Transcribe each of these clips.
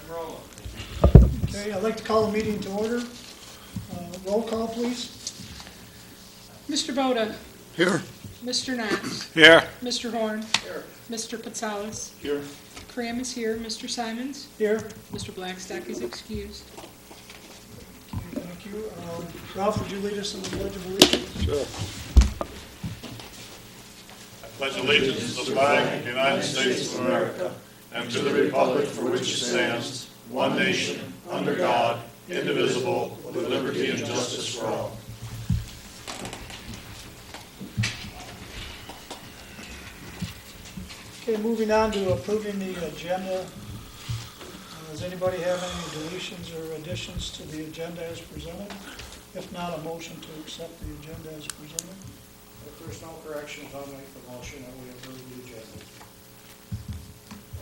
Okay, I'd like to call the meeting to order. Roll call, please. Mr. Boda. Here. Mr. Knox. Here. Mr. Horn. Here. Mr. Patsalis. Here. Cram is here. Mr. Simons. Here. Mr. Blackstock is excused. Okay, thank you. Ralph, would you lead us in the Pledge of Allegiance? Sure. I pledge allegiance to the flag of the United States of America and to the republic for which it stands, one nation, under God, indivisible, with liberty and justice for all. Okay, moving on to approving the agenda. Does anybody have any deletions or additions to the agenda as presented? If not, a motion to accept the agenda as presented. If there's no corrections, I'll make the motion that we approve the agenda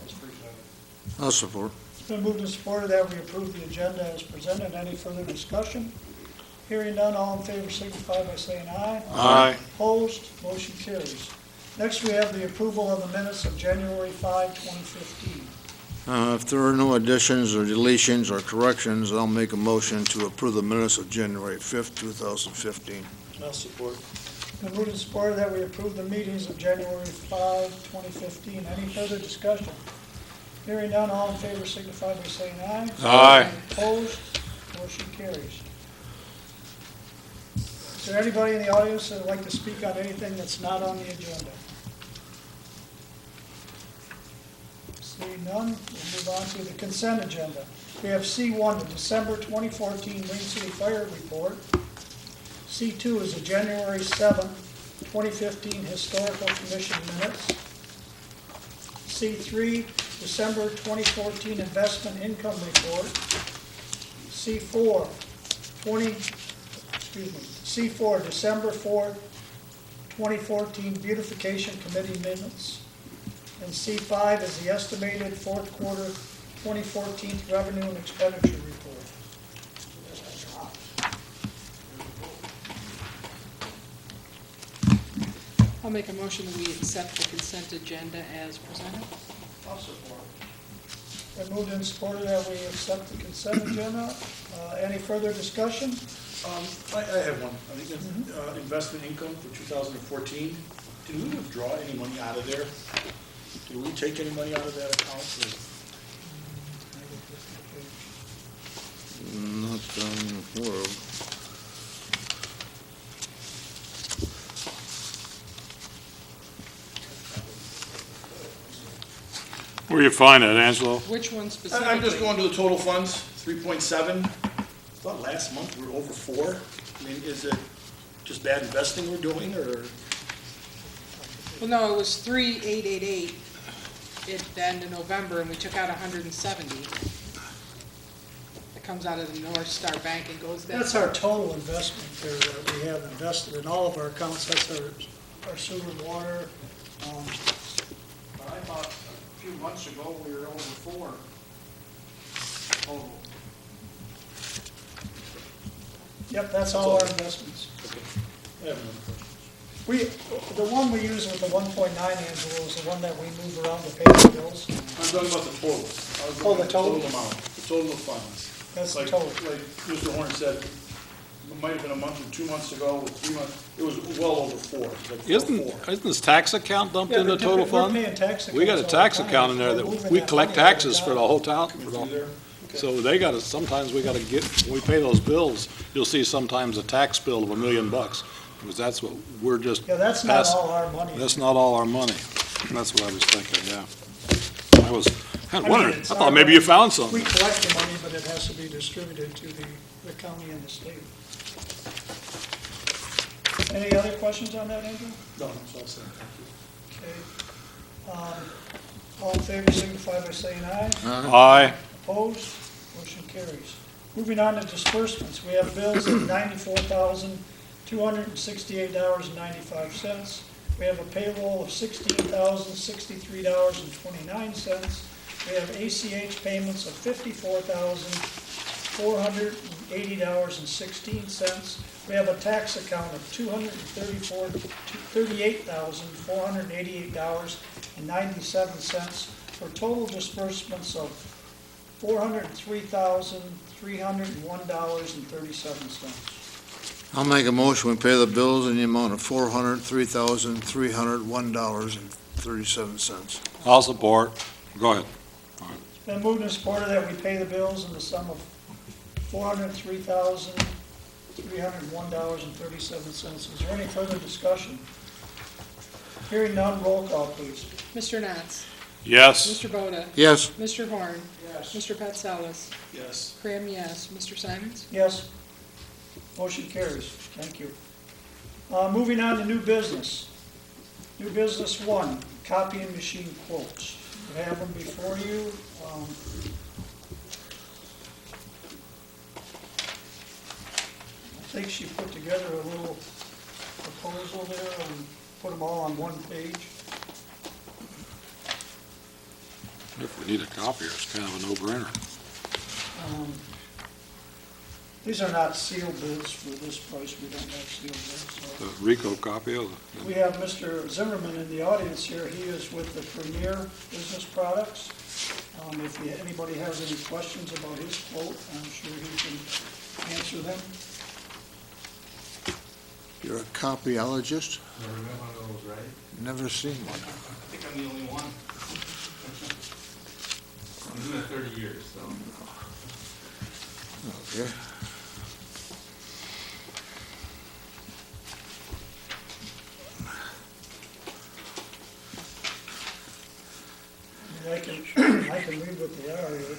as presented. I'll support. It's been moved and supported that we approve the agenda as presented. Any further discussion? Hearing none, all in favor signify by saying aye. Aye. Opposed, motion carries. Next, we have the approval of the minutes of January 5, 2015. If there are no additions or deletions or corrections, I'll make a motion to approve the minutes of January 5th, 2015. I'll support. Been moved and supported that we approve the meetings of January 5, 2015. Any further discussion? Hearing none, all in favor signify by saying aye. Aye. Opposed, motion carries. Is there anybody in the audience that would like to speak on anything that's not on the agenda? Seeing none, we'll move on to the consent agenda. We have C1, the December 2014 Green City Fire Report. C2 is the January 7, 2015 Historical Commission Minutes. C3, December 2014 Investment Income Report. C4, C4, December 4, 2014 Beautification Committee Minutes. And C5 is the estimated fourth quarter 2014 Revenue and Expenditure Report. I'll make a motion that we accept the consent agenda as presented. I'll support. Been moved and supported that we accept the consent agenda. Any further discussion? I have one. I think investment income for 2014. Did we withdraw any money out of there? Did we take any money out of that account? Not world. Where you find it, Angelo? Which one specifically? I'm just going to the total funds, 3.7. I thought last month we were over 4. I mean, is it just bad investing we're doing, or? Well, no, it was 3,888 at the end of November, and we took out 170. It comes out of the North Star Bank and goes down. That's our total investment there that we have invested in all of our accounts. That's our sewer and water. I thought a few months ago we were over 4 total. Yep, that's all our investments. I have another question. The one we use with the 1.9, Angelo, is the one that we move around to pay the bills. I'm talking about the total. Oh, the total? Amount, the total of funds. That's the Like total. Mr. Horn said, it might have been a month or 2 months ago, or 3 months, it was well over 4. Like Isn't this tax account dumped Yeah, in the but total we're fund? paying tax We got a accounts all tax the time. account in there We're moving that we that collect money all taxes for time. the whole town. through there. Okay. So they gotta, sometimes we gotta get, when we pay those bills, you'll see sometimes a tax bill of $1 million, because that's what we're just. Yeah, that's not pass- all our money. That's not all our money. That's what I was thinking, yeah. I was kind I of mean, wondering, I it's our thought maybe money. you found We something. collect the money, but it has to be distributed to the county and the state. Any other questions on that, Andrew? No, that's all set. Thank you. Okay. All in favor signify by saying aye. Aye. Opposed? Motion carries. Moving on to disbursements, we have bills of $94,268.95. We have a payroll of $16,063.29. We have ACH payments of $54,480.16. We have a tax account of $38,488.97 for total disbursements of $403,301.37. I'll make a motion, we pay the bills in the amount of $403,301.37. I'll support. Go ahead. It's been moved and supported that we pay the bills in the sum of $403,301.37. Is there any further discussion? Hearing none, roll call, please. Mr. Knotts? Yes. Mr. Boda? Yes, Mr. Horn? Yes. Mr. Patsalis? Yes. Cram, yes. Mr. Simons? Yes. Motion carries. Thank you. Moving on to new business. New business 1, copying machine quotes. You have them before you. I think she put together a little proposal there and put them all on one page. If we need a copier, it's kind of a no-brainer. These are not sealed bids for this price. We don't have sealed bids. The So. Rico copy of it. We have Mr. Zimmerman in the audience here. He is with the Premier Business Products. If anybody has any questions about his quote, I'm sure he can answer them. you're a copyologist? Never met one of those, right? Never seen one. I think I'm the only one. I'm doing it 30 years, so. Okay. I can read what they are here.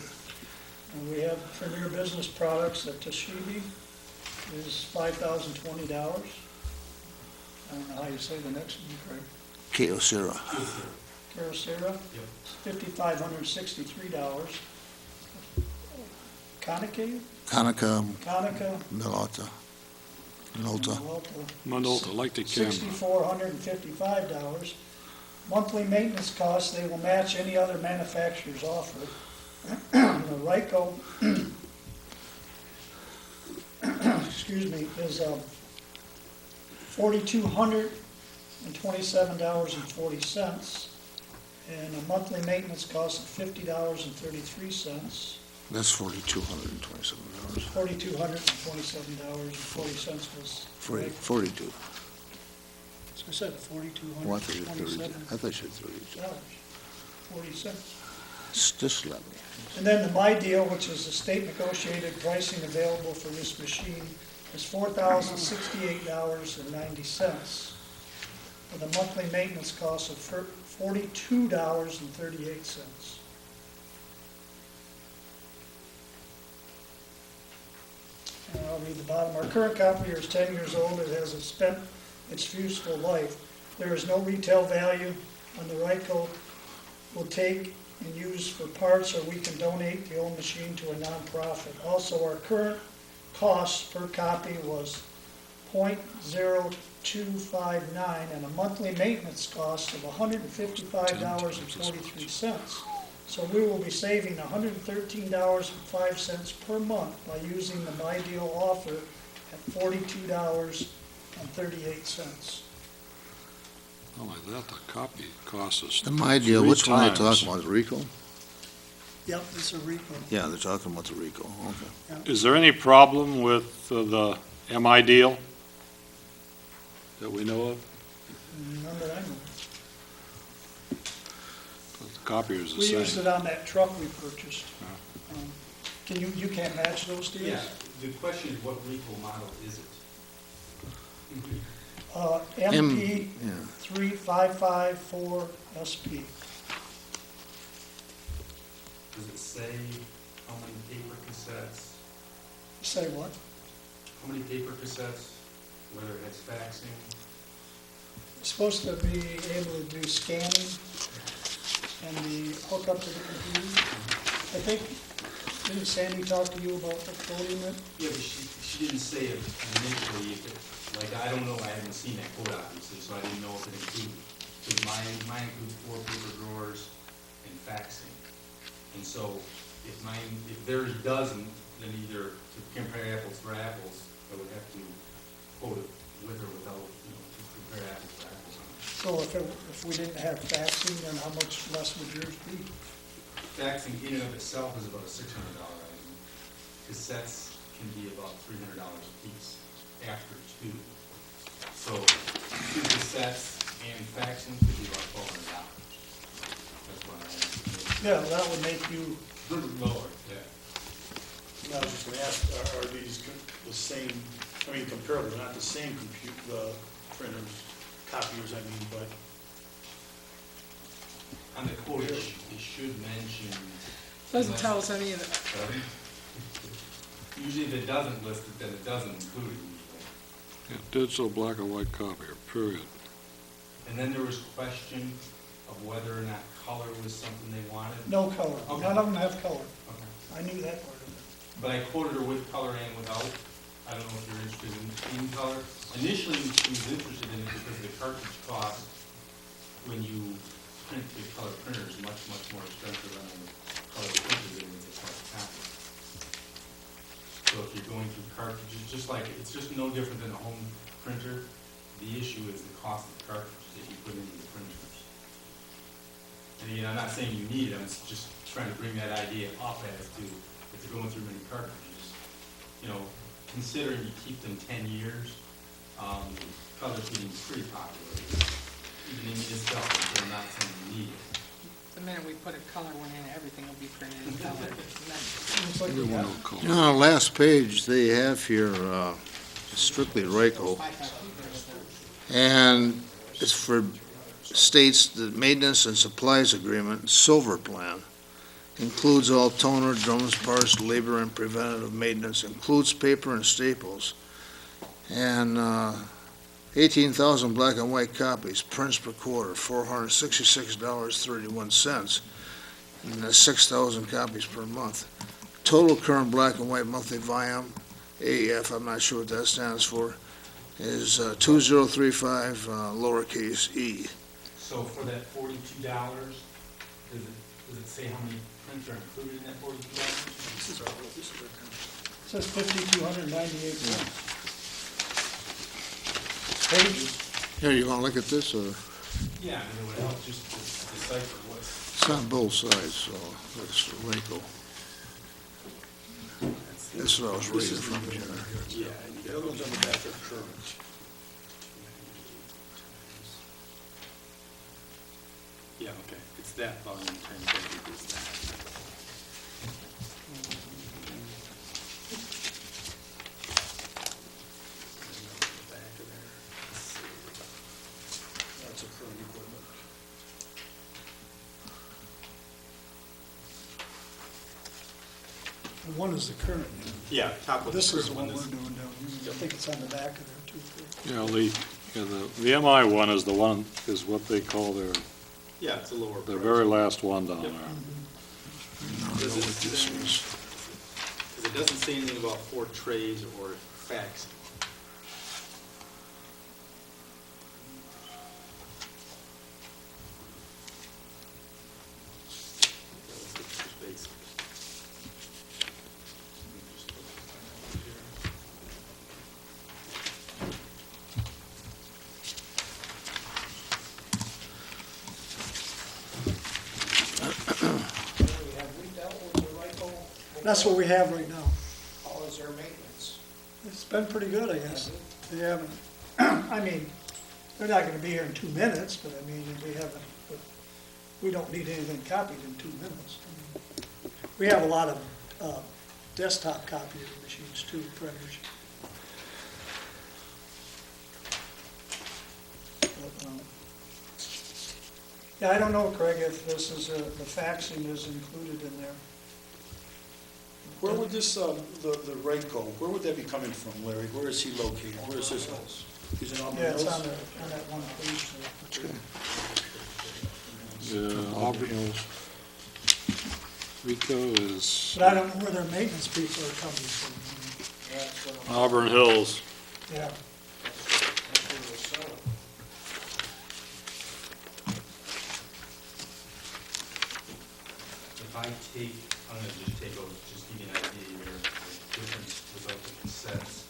And we have Premier Business Products at Toshiba is $5,020. I don't know how you say the next one, Craig. Kyocera. Caracera, $5,563. Konica, Kanaka Minolta. Minolta, like the camera. $6,455. Monthly maintenance costs, they will match any other manufacturer's offer. The Ryko, excuse me, is $4,227.40, and a monthly maintenance cost of $50.33. That's $4,227. $4,227.40 was. 42. So I said Oh, I thought you said 32. $4,227. I thought you said 32. 40 cents. Just let me. And then the My Deal, which is the state negotiated pricing available for this machine, is $4,068.90, with a monthly maintenance cost of $42.38. And I'll read the bottom. Our current copier is 10 years old. It has spent its useful life. There is no retail value on the Ryko will take and use for parts, or we can donate the old machine to a nonprofit. Also, our current cost per copy was $0.0259 and a monthly maintenance cost of $155.43. So we will be saving $113.05 per month by using the My Deal offer at $42.38. Not like that, the copy costs us. The My Deal, 3 which one are they times. talking about, the Rico? Yep, it's a Rico. Yeah, they're talking about the Rico, okay. Is there any problem with the MI deal that we know of? None that I know. The copier is the We used same. it on that truck we purchased. Can you can't match those deals? Yeah, the question is, what Rico model is it? MP Yeah. 3554 SP. Does it say how many paper cassettes, Say what? how many paper cassettes, whether it has faxing? It's supposed to be able to do scanning and the hook up to the computer. I think, didn't Sandy talk to you about the quoting it? Yeah, but she didn't say it initially, if it, like, I don't know, I haven't seen that quote obviously, so I didn't know if it included. Because mine includes 4 paper drawers and faxing. And so if theirs doesn't, then either to compare apples for apples, I would have to quote it with or without, to compare apples for apples on it. So if we didn't have faxing, then how much less would yours be? faxing in and of itself is about a $600 item. Cassettes can be about $300 a piece after two. So 2 cassettes and faxing could be about $1,200. That's what I estimate. Yeah, that would make you, Lower, yeah. I was just gonna ask, are these the same, I mean comparable, they're not the same printers, copiers, I mean, but On the quote, it should mention. Doesn't tell us any of it. Usually if it doesn't list it, then it doesn't include it usually. Yeah, digital black and white copier, period. And then there was question of whether or not color was something they wanted. no color. Okay. None of them have color. Okay. I knew that part of it. But I quoted her with color and without. I don't know if you're interested in color. Initially, she was interested in it because the cartridge cost, when you print the color printer, is much, much more expensive than the color printer than with the color copy. So if you're going through cartridges, just like, it's just no different than a home printer. The issue is the cost of cartridges that you put into the printers. And again, I'm not saying you need it, I'm just trying to bring that idea up as to, if you're going through many cartridges, you know, considering you keep them 10 years, color's getting pretty popular. Even in municipalities, they're not saying you need it. The minute we put a color one in, everything will be printed in color. And then Looks like we got, You know, on the last page, they have here strictly RACO, 5 papers, and it's for, states the maintenance and supplies agreement, silver plan, includes all toner, drums, parts, labor, and preventative maintenance, includes paper and staples, and 18,000 black and white copies, prints per quarter, $466.31, and 6,000 copies per month. Total current black and white monthly volume, AEF, I'm not sure what that stands for, is 2035 lowercase e. So for that $42, does it say how many prints are included in that $42? it says 5,298 pages. Here, you want to look at this, or? Yeah, I mean, it would help just to decipher what's. It's on both sides, so that's RACO. That's what I was reading from here. yeah, the other ones on the back are current. Yeah, okay, it's that volume 10 pages is that. That's a current equipment. The one is the current. Yeah, top of the This is first the one one we're is, doing down here. I think it's on the back of there too. Yeah, the MI one is the one, is what they call their yeah, it's a lower. the price. very last one down Yep. there. Does it What this say- is. Because it doesn't say anything about 4 trays or fax. That's what we have right now. How is their maintenance? It's been pretty good, I guess. They haven't, I mean, they're not gonna be here in 2 minutes, but I mean, but we don't need anything copied in 2 minutes. I mean, we have a lot of desktop copier machines too, printers. But, yeah, I don't know, Craig, if this is, the faxing is included in there. Where would this, the RACO, where would that be coming from, Larry? Where is he located? Where is his house? He's in Auburn Yeah, it's Hills? on that one page there. Yeah, Auburn Hills. RICO is But I don't know where their maintenance people are coming from. That's what I'm, Auburn Hills. Yeah, that's what we're selling. If I take, I'm gonna just take over, just give you an idea here, the difference without the cassettes.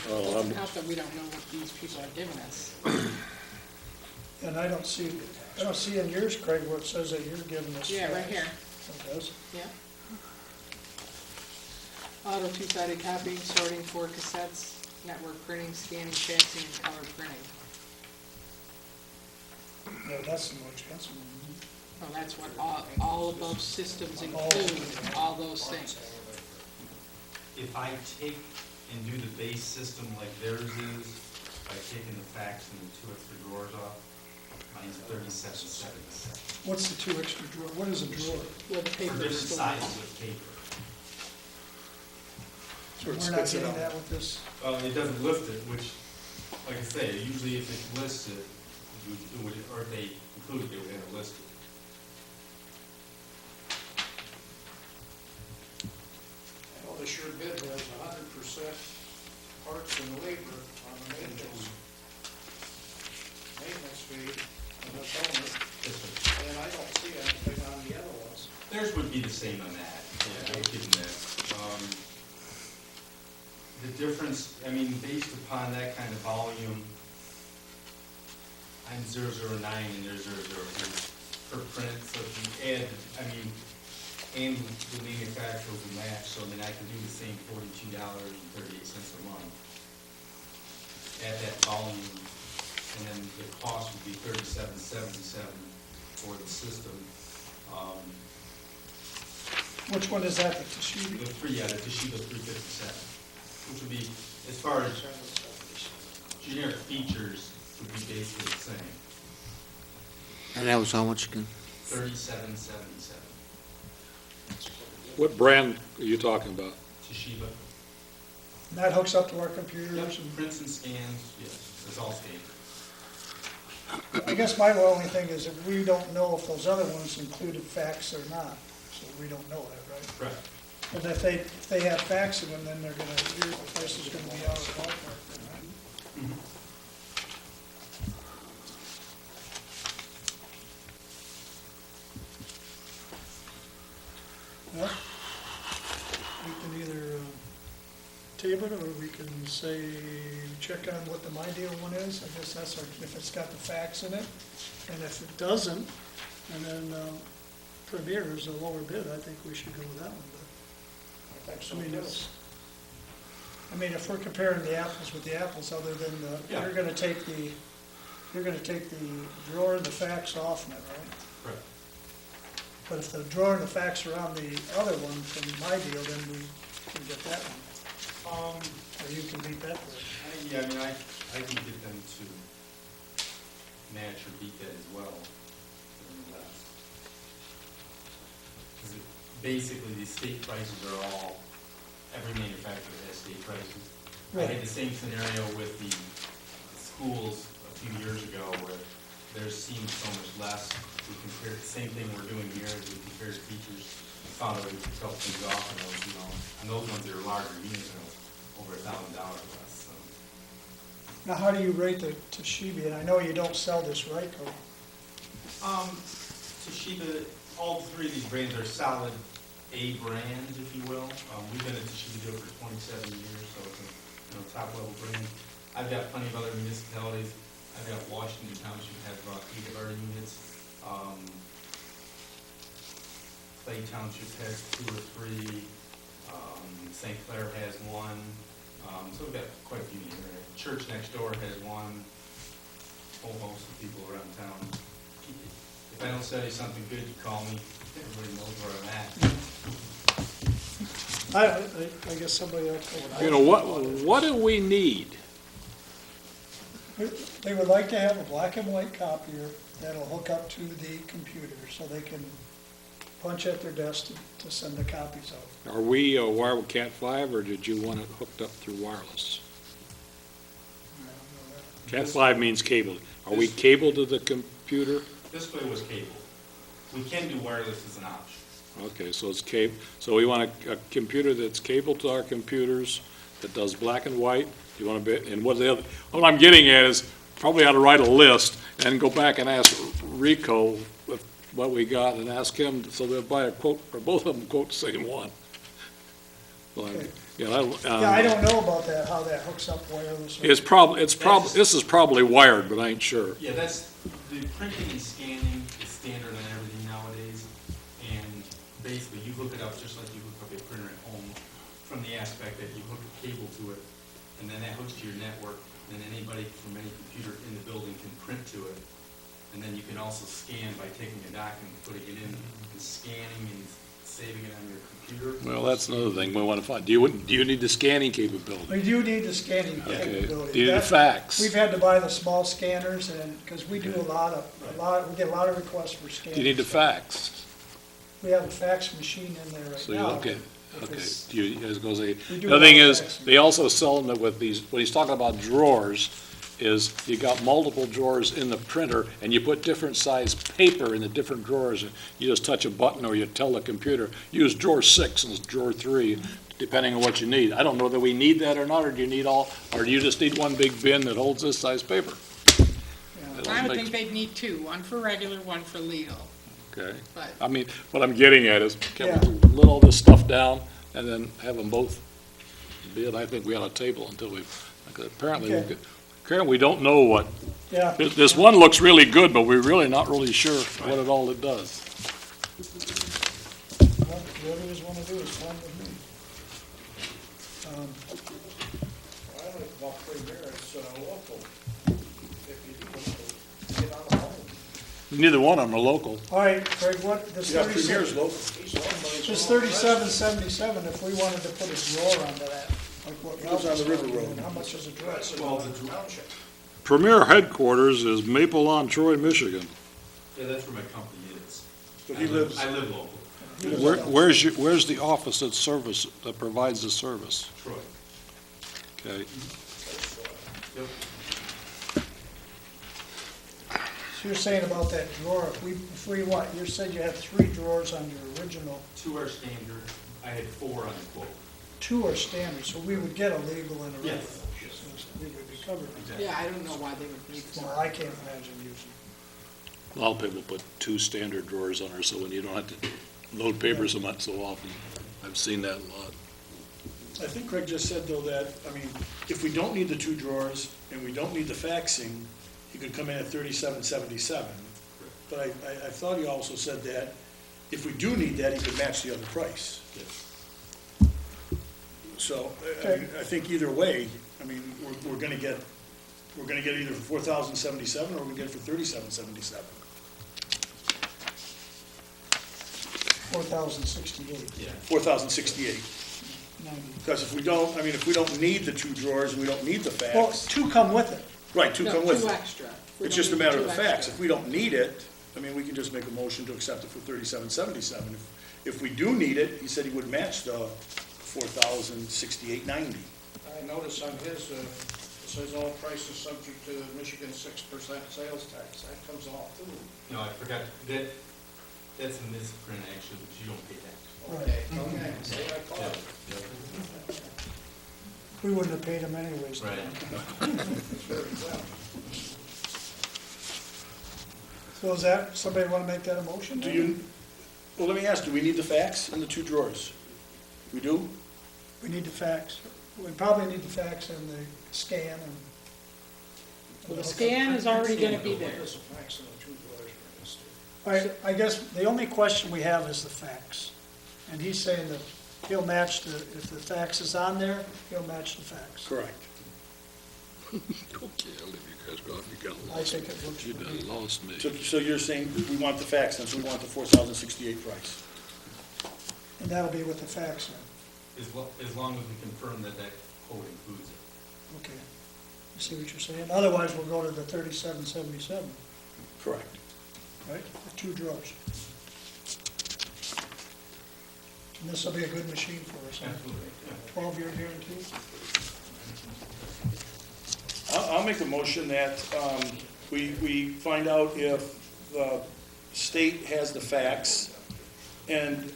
Oh, I'm- not that we don't know what these people are giving us. And I don't see in yours, Craig, where it says that you're giving us. Yeah, right fax. here, It does? yeah. Auto two-sided copying, sorting, 4 cassettes, network printing, scanning, faxing, and color printing. No, that's the more expensive one. Oh, that's what all above systems include, all those things. If I take and do the base system like theirs is, by taking the fax and the 2 extra drawers off, mine's $37.77. What's the 2 extra drawer? What is a drawer? With For paper different still. sizes of paper. So it We're not spits it getting out. that with this. It doesn't lift it, which, like I say, usually if it lists it, or if they include it, they would have it listed. I know this your bid has 100% parts and labor on the maintenance fee and the bonus, and I don't see anything on the other ones. Theirs would be the same on that, yeah, I would give them that. The difference, I mean, based upon that kind of volume, I'm 009 and they're 003 per print, so if you add, I mean, and the manufacturer will match, so I mean, I can do the same $42.38 a month at that volume, and then the cost would be $37.77 for the system. Which one is that, the Toshiba? The Toshiba 357, which would be, as far as generic features, would be basically the same, And that was how much again? $37.77. What brand are you talking about? Toshiba. And that hooks up to our computers Yep, and prints and scans, yes, it's all standard. I guess my only thing is that we don't know if those other ones included fax or not, so we don't know that, right? Correct. And if they have fax in them, then they're gonna, your price is gonna be out of the ballpark, then, right? Well, we can either table it, or we can say, check on what the My Deal one is. I guess that's our, if it's got the fax in it. And if it doesn't, and then Premier is a lower bid, I think we should go with that one. I think so I mean, too. I mean, if we're comparing the apples with the apples, other than Yeah. you're gonna take the drawer and the fax off now, right? Correct. But if the drawer and the fax are on the other one from My Deal, then we can get that one. Or you can beat that one. Yeah, I mean, I can get them to match or beat that as well. Because basically, the state prices are all, every manufacturer has state prices. I Right. had the same scenario with the schools a few years ago where theirs seemed so much less. We compared, the same thing we're doing here, we compared teachers, found out we could cut things off on those, and those ones that are larger units are over $1,000 less, so. Now, how do you rate the Toshiba? And I know you don't sell this, right? Toshiba, all 3 of these brands are solid A brands, if you will. We've been at Toshiba dealer for 27 years, so it's a top level brand. I've got plenty of other municipalities. I've got Washington Township has about 8 of our units. Clay Township has 2 or 3. St. Clair has 1. So we've got quite a few here. Church next door has 1. Whole host of people around town. If I don't sell you something good, you call me. Everybody knows where I'm at. I guess somebody else. You know, what do we need? They would like to have a black and white copier that'll hook up to the computer, so they can punch at their desk to send the copies out. Are we wired Cat 5, or did you want it hooked up through wireless? I don't know that. Cat 5 means cable. Are we cable to the computer? This way was cable. We can do wireless as an option. Okay, so it's cable, so we want a computer that's cable to our computers, that does black and white. Do you want to be, and what the other, what I'm getting at is, probably ought to write a list and go back and ask Rico what we got, and ask him, so they'll buy a quote, or both of them quote the same one. Well, Okay. Yeah, Yeah, I don't know about that, how that hooks up wireless. It's this is probably wired, but I ain't sure. Yeah, that's, the printing and scanning is standard on everything nowadays, and basically you hook it up just like you hook up a printer at home, from the aspect that you hook a cable to it, and then that hooks to your network, and then anybody from any computer in the building can print to it. And then you can also scan by taking a document, putting it in, and scanning and saving it on your computer. Well, that's another thing we want to find. Do you need the scanning capability? We do need the scanning Okay. capability. Do you need a That- fax? We've had to buy the small scanners and, because we do we get a lot of requests for scanners. Do you need the fax? We have a fax machine in there right So you, now. okay, If okay. it's- Do you guys go say, We do the thing have is, faxing. they also sell them with these, when he's talking about drawers, is you got multiple drawers in the printer, and you put different size paper in the different drawers, and you just touch a button, or you tell the computer, use drawer 6 and drawer 3, depending on what you need. I don't know that we need that or not, or do you need all, or do you just need one big bin that holds this size paper? That I would makes- think they'd need two, one for regular, one for legal, Okay, but I mean, what I'm getting at is, can Yeah. we let all this stuff down, and then have them both bid? I think we ought to table until we, apparently, Okay. we don't know what. Yeah, This one looks really good, but we're really not really sure what it all it does. well, whatever you guys want to do is fine with me. I like about Premier, it's local. If you do, get on the phone. Neither one of them are local. All right, Craig, what, this Yeah, Premier's 37, local. He's owned by his this own 3777, if we wanted to put a drawer onto that, like what It goes on the Ralph was River talking, Road. how much is a drawer? residents Well, of the township. Premier headquarters is Maple on Troy, Michigan. Yeah, that's where my company is. But he lives, I live local, Where's the office that provides the service? Troy. Okay, Yep. So you're saying about that drawer, if we want, you said you had 3 drawers on your original, 2 are standard, I had 4 on the quote. 2 are standard, so we would get a legal and a regular. Yes. So we would be covered. yeah, I don't know why they would need Well, four. I can't imagine using. a lot of people put 2 standard drawers on there, so when you don't have to load paper so much so often. I've seen that a lot. I think Craig just said though that, I mean, if we don't need the 2 drawers and we don't need the faxing, he could come in at 3777. But I thought he also said that if we do need that, he could match the other price. Yes. So, I think either way, I mean, we're gonna get either for 4077 or we get it for 3777. 4,068. Yeah. 4068. 90. Because if we don't need the 2 drawers and we don't need the Well, fax, 2 come with it. right, 2 No, come with 2 it. extra. We It's don't just a need matter of 2 the fax. extra. If we don't need it, I mean, we can just make a motion to accept it for 3777. If we do need it, he said he would match the 4068.90. I notice on his, it says all prices subject to Michigan 6% sales tax. That comes off too. No, I forgot, that's in this print actually, but you don't pay that. Okay, say I caught it. We wouldn't have paid him anyways. Right. It's very well. So is that, somebody want to make that a motion? Do you, well, let me ask, do we need the fax in the 2 drawers? We do? We need the fax. We probably need the fax and the scan and. Well, the scan is already gonna be there. There's a fax in the 2 drawers for this too. All right, I guess the only question we have is the fax. And he's saying that he'll match if the fax is on there, he'll match the fax. Correct. Okay, I'll leave you guys go. You got I lost. think it works You for me. done lost me. So you're saying we want the fax, then, so we want the 4068 price? And that'll be with the fax then. As long as we confirm that quote includes it. Okay. You see what you're saying? Otherwise, we'll go to the 3777, Correct. right? The 2 drawers. And this will be a good machine for us, huh? Absolutely, yeah. 12-year guarantee? I'll make a motion that we find out if the state has the fax, and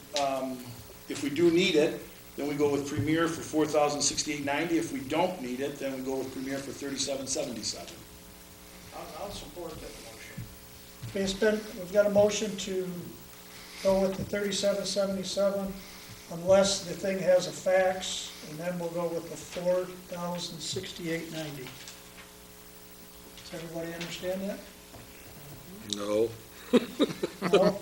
if we do need it, then we go with Premier for $4,068.90. If we don't need it, then we go with Premier for $37.77. I'll support that motion. Okay, we've got a motion to go with the 3777 unless the thing has a fax, and then we'll go with the $4,068.90. Does everybody understand that? No. No?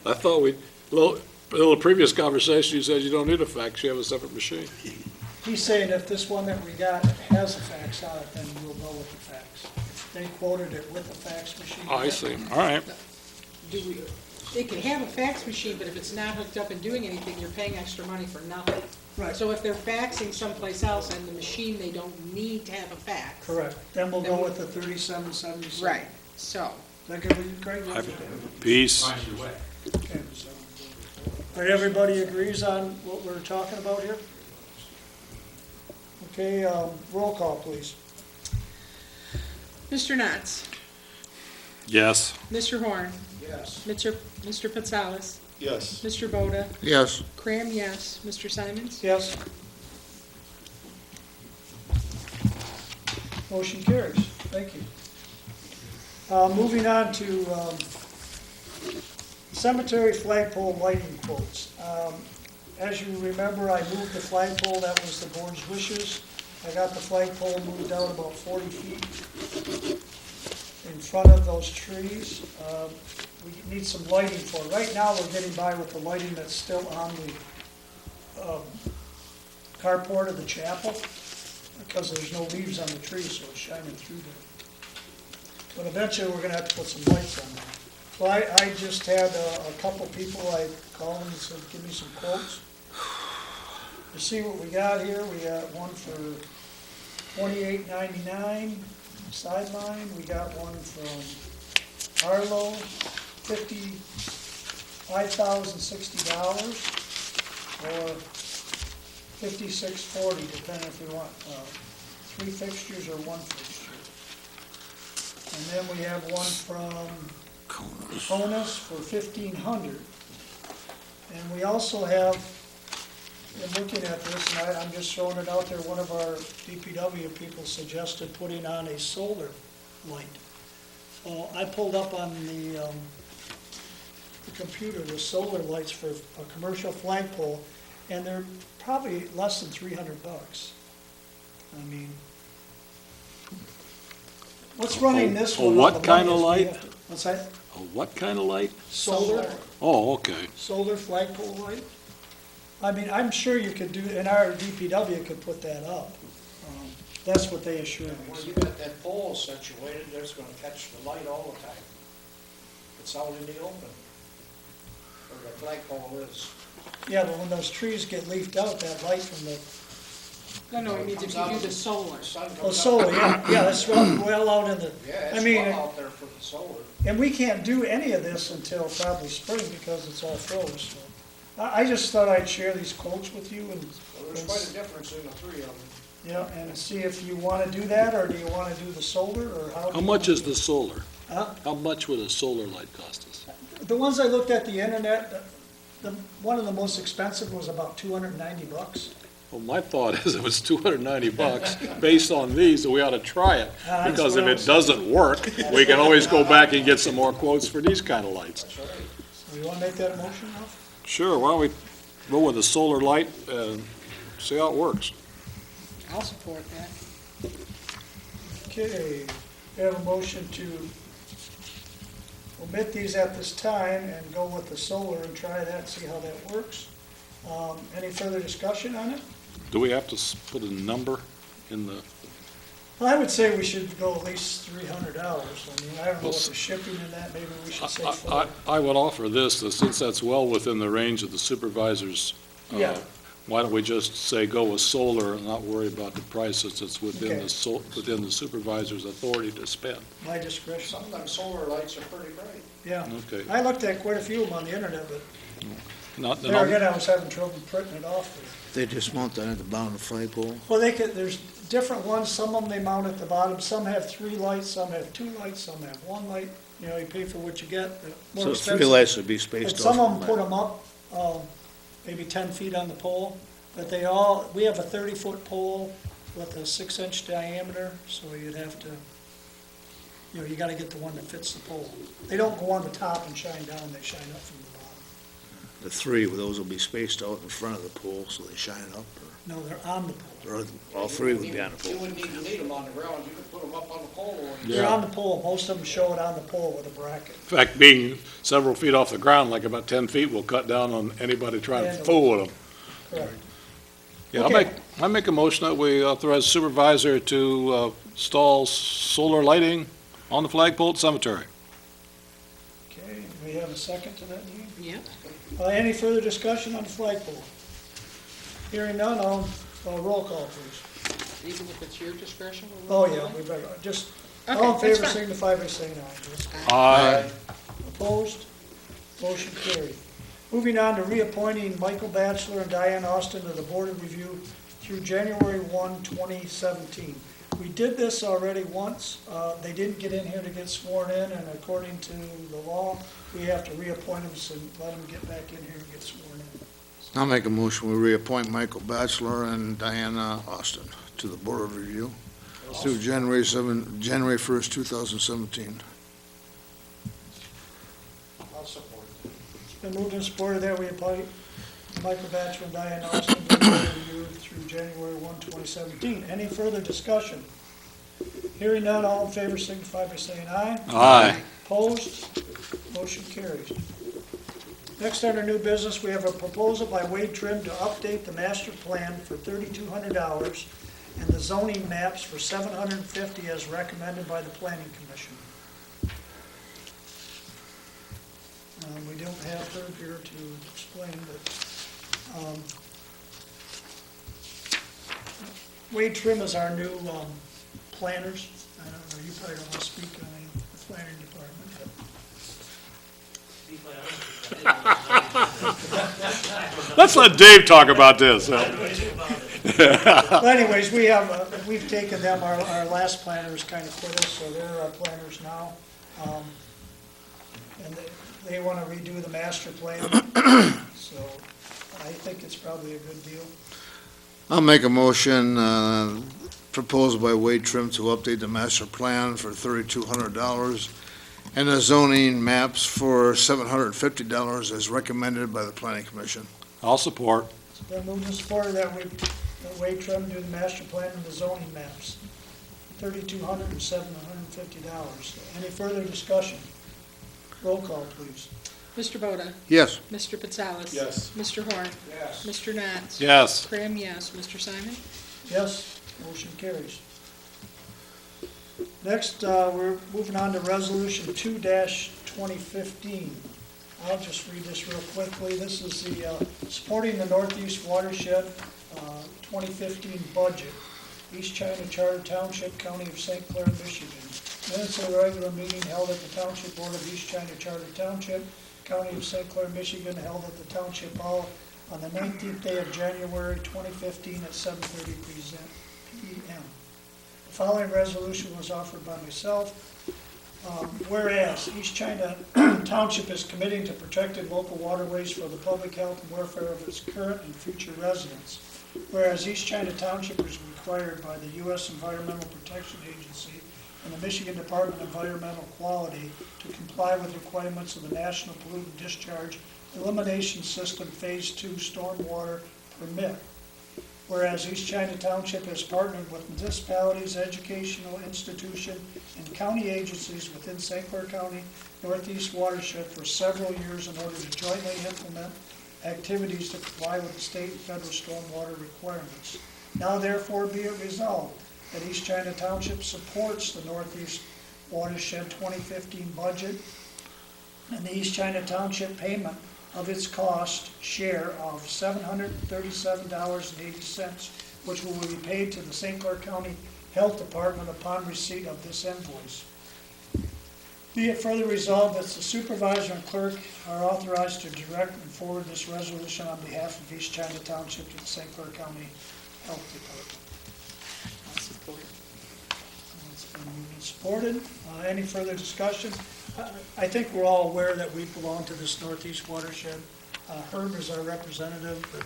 I thought in the previous conversation, you said you don't need a fax, you have a separate machine. He's saying if this one that we got has a fax on it, then we'll go with the fax. They quoted it with the fax machine. Oh, I see, all right. It can have a fax machine, but if it's not hooked up and doing anything, you're paying extra money for nothing. Right. So if they're faxing someplace else and the machine, they don't need to have a fax. Correct. Then we'll go with the 3777. Right, so, Is that good with you, Craig? Peace. Fine either way. Okay. All right, everybody agrees on what we're talking about here? Okay, roll call, please. Mr. Knotts, Yes. Mr. Horn, Yes. Mr. Patsalis, Yes. Mr. Boda, Yes. Cram, yes, Mr. Simons? Yes. Motion carries. Thank you. Moving on to cemetery flagpole lighting quotes. As you remember, I moved the flagpole, that was the board's wishes. I got the flagpole moved out about 40 feet in front of those trees. We need some lighting for it. Right now, we're getting by with the lighting that's still on the carport of the chapel, because there's no leaves on the trees, so it's shining through there. But eventually, we're gonna have to put some lights on there. So I just had a couple people, I called them and said, give me some quotes. You see what we got here, we got one for $28.99 sideline, we got one from Arlo, $5,060, or $56.40, depending if we want 3 fixtures or 1 fixture. And then we have one from Conus for $1,500. And we also have, in looking at this, and I'm just throwing it out there, one of our DPW people suggested putting on a solar light. So I pulled up on the computer the solar lights for a commercial flagpole, and they're probably less than $300. I mean, what's running this one? what on the kind money of is we light? have to- What's that? A what kind of light? Solar, Oh, okay. solar flagpole light? I mean, I'm sure you could do, and our DPW could put that up. That's what they assured me. Where you got that pole situated, that's gonna catch the light all the time. It's out in the open, where the flagpole is. Yeah, but when those trees get leafed out, that light from the, No, it means if you do the solar. The sun comes oh, out. solar, yeah, that's well out in the, Yeah, I it's mean, well out there for the solar. and we can't do any of this until probably spring because it's all froze, so. I just thought I'd share these quotes with you and, Well, there's quite a difference in the three of them. yeah, and see if you wanna do that, or do you wanna do the solar, or how? do How you much wanna is do the solar? Huh? How much would a solar light cost us? it? The ones I looked at the internet, one of the most expensive was about $290. Well, my thought is if it's $290, based on these, that we ought to try it. That's Because what if I it was- doesn't work, we can always go back and get some more quotes for these kind of lights. So you wanna make that a motion, Ralph? Sure, why don't we go with a solar light and see how it works? I'll support that. Okay, we have a motion to omit these at this time and go with the solar and try that, and see how that works. Any further discussion on it? Do we have to put a number in the, Well, I would say we should go at least $300. I mean, I don't know Well, what the shipping in that, maybe we should say I $400. I would offer this, that since that's well within the range of the supervisor's, Yeah. why don't we just say go with solar and not worry about the price, since it's within Okay. within the supervisor's authority to spend? My discretion, Some of them solar lights are pretty bright. yeah. Okay. I looked at quite a few of them on the internet, but Not, there again, I was having trouble printing it off. They just mount that at the bottom of the flagpole? Well, there's different ones, some of them they mount at the bottom, some have 3 lights, some have 2 lights, some have 1 light, you know, you pay for what you get. They're more So expensive. 3 lights would be And spaced off. some of them from put that. them up, maybe 10 feet on the pole, but we have a 30-foot pole with a 6-inch diameter, so you'd have to, you know, you gotta get the one that fits the pole. They don't go on the top and shine down, they shine up from the bottom. The three, those will be spaced out in front of the pole so they shine up, No, they're on the pole. or all three would be on the You pole. wouldn't need to need them on the ground, you could put them up on the pole. Or They're on the pole. Most of them show it on the pole with a bracket. In fact, being several feet off the ground, like about 10 feet, will cut down on anybody trying to fool with them. Correct. Yeah, Okay. I make a motion that we authorize supervisor to install solar lighting on the flagpole at the cemetery. Okay, we have a second to that, Dean? Yeah. Any further discussion on the flagpole? Hearing none, roll call, please. Even if it's your discretion? Oh, yeah, we better, just, Okay, all in favor that's fine. signify by saying aye. Just Aye. Opposed? Motion carried. Moving on to reappointing Michael Batchelor and Diane Austin to the Board of Review through January 1, 2017. We did this already once. They didn't get in here to get sworn in, and according to the law, we have to reappoint them, so let them get back in here and get sworn in. I'll make a motion, we reappoint Michael Batchelor and Diana Austin to the Board of Review through January 1st, 2017. I'll support it. It's been moved and supported that we appoint Michael Batchelor and Diane Austin to the Board of Review through January 1, 2017. Any further discussion? Hearing none, all in favor signify by saying aye. Aye. Opposed? Motion carries. Next, under new business, we have a proposal by Wade Trim to update the master plan for $3,200 and the zoning maps for $750 as recommended by the Planning Commission. We don't have her here to explain, but Wade Trim is our new planners. I don't know, you probably don't want to speak on the planning department, but Let's let Dave talk about this. Well, anyways, we've taken them, our last planners kind of quit us, so they're our planners now. And they want to redo the master plan, so I think it's probably a good deal. I'll make a motion, proposed by Wade Trim to update the master plan for $3,200 and the zoning maps for $750 as recommended by the Planning Commission. I'll support. It's been moved and supported that Wade Trim do the master plan and the zoning maps, $3,200 and $750. Any further discussion? Roll call, please. Mr. Boda? Yes. Mr. Potzallis? Yes. Mr. Horn? Yes. Mr. Knotts? Yes. Graham, yes. Mr. Simon? Yes, motion carries. Next, we're moving on to Resolution 2-2015. I'll just read this real quickly. This is the supporting the Northeast Watershed 2015 budget, East China Charter Township, County of St. Clair, Michigan. Minutes of the regular meeting held at the Township Board of East China Charter Township, County of St. Clair, Michigan, held at the Township Hall on the 19th day of January 2015 at 7:30 p.m. The following resolution was offered by myself. Whereas East China Township is committing to protected local waterways for the public health and welfare of its current and future residents. Whereas East China Township is required by the U.S. Environmental Protection Agency and the Michigan Department of Environmental Quality to comply with requirements of the National Pollutant Discharge Elimination System Phase 2 Stormwater Permit. Whereas East China Township has partnered with municipalities, educational institutions, and county agencies within St. Clair County Northeast Watershed for several years in order to jointly implement activities to comply with the state and federal stormwater requirements. Now therefore be it resolved that East China Township supports the Northeast Watershed 2015 budget and the East China Township payment of its cost share of $737.80, which will be paid to the St. Clair County Health Department upon receipt of this invoice. Be it further resolved that the supervisor and clerk are authorized to direct and forward this resolution on behalf of East China Township to the St. Clair County Health Department. I'll support. It's been moved and supported. Any further discussion? I think we're all aware that we belong to this Northeast Watershed. Herb is our representative, but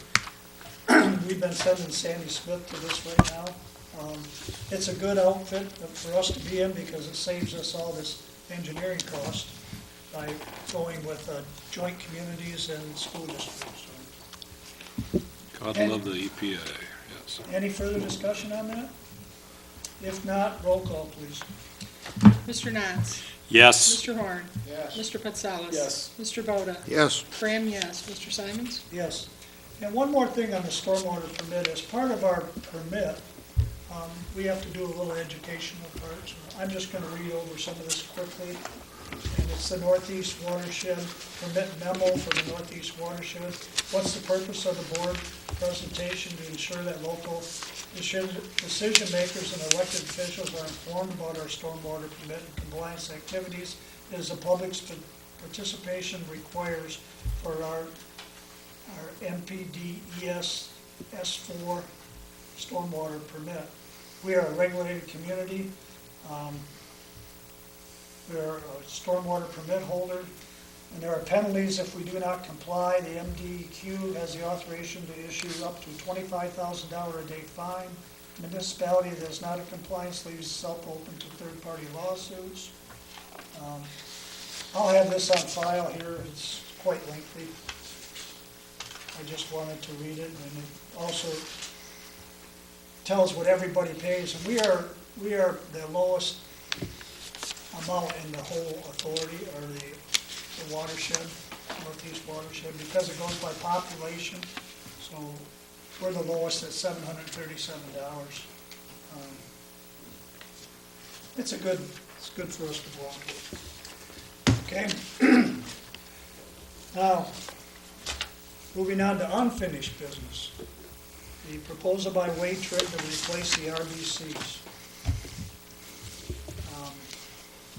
we've been sending Sandy Smith to this right now. It's a good outfit for us to be in because it saves us all this engineering cost. by going with joint communities and school districts. God And- love the EPA, yes. Any further discussion on that? If not, roll call, please. Mr. Nance. Yes. Mr. Horn. Yes. Mr. Patsalos. Yes. Mr. Boda. Yes. Graham, yes. Mr. Simons? Yes. And one more thing on the stormwater permit. As part of our permit, we have to do a little educational part. So I'm just going to read over some of this quickly. And it's the Northeast Watershed Permit Memo for the Northeast Watershed. What's the purpose of the board presentation? To ensure that local decision makers and elected officials are informed about our stormwater permit and compliance activities. It is the public's participation requires for our MPDES S4 stormwater permit. We are a regulated community. We are a stormwater permit holder, and there are penalties if we do not comply. The MDEQ has the authorization to issue up to $25,000 a day fine. Municipality that is not in compliance leaves itself open to third-party lawsuits. I'll have this on file here. It's quite lengthy. I just wanted to read it, and it also tells what everybody pays. And we are the lowest amount in the whole authority, or the watershed, Northeast watershed, because it goes by population. So we're the lowest at $737. It's good for us to belong to. Okay. Now, moving on to unfinished business. The proposal by Wade Trib to replace the RBCs.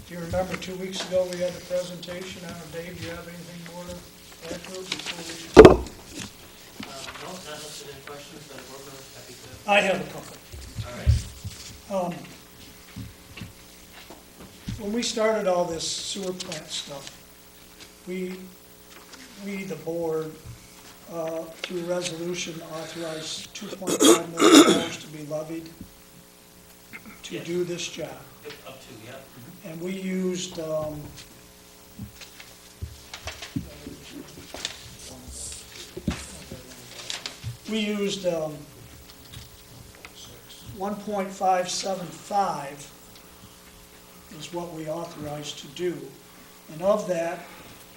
Do you remember 2 weeks ago we had a presentation? I don't know, Dave, do you have anything more to add to it before we? No, not listed in questions, but we're really happy to. I have a couple. All right. When we started all this sewer plant stuff, we, the board, through resolution authorized $2.5 million to be levied to Yes. do this job. Up to, yeah. And we used, we used 1.575 is what we authorized to do. And of that,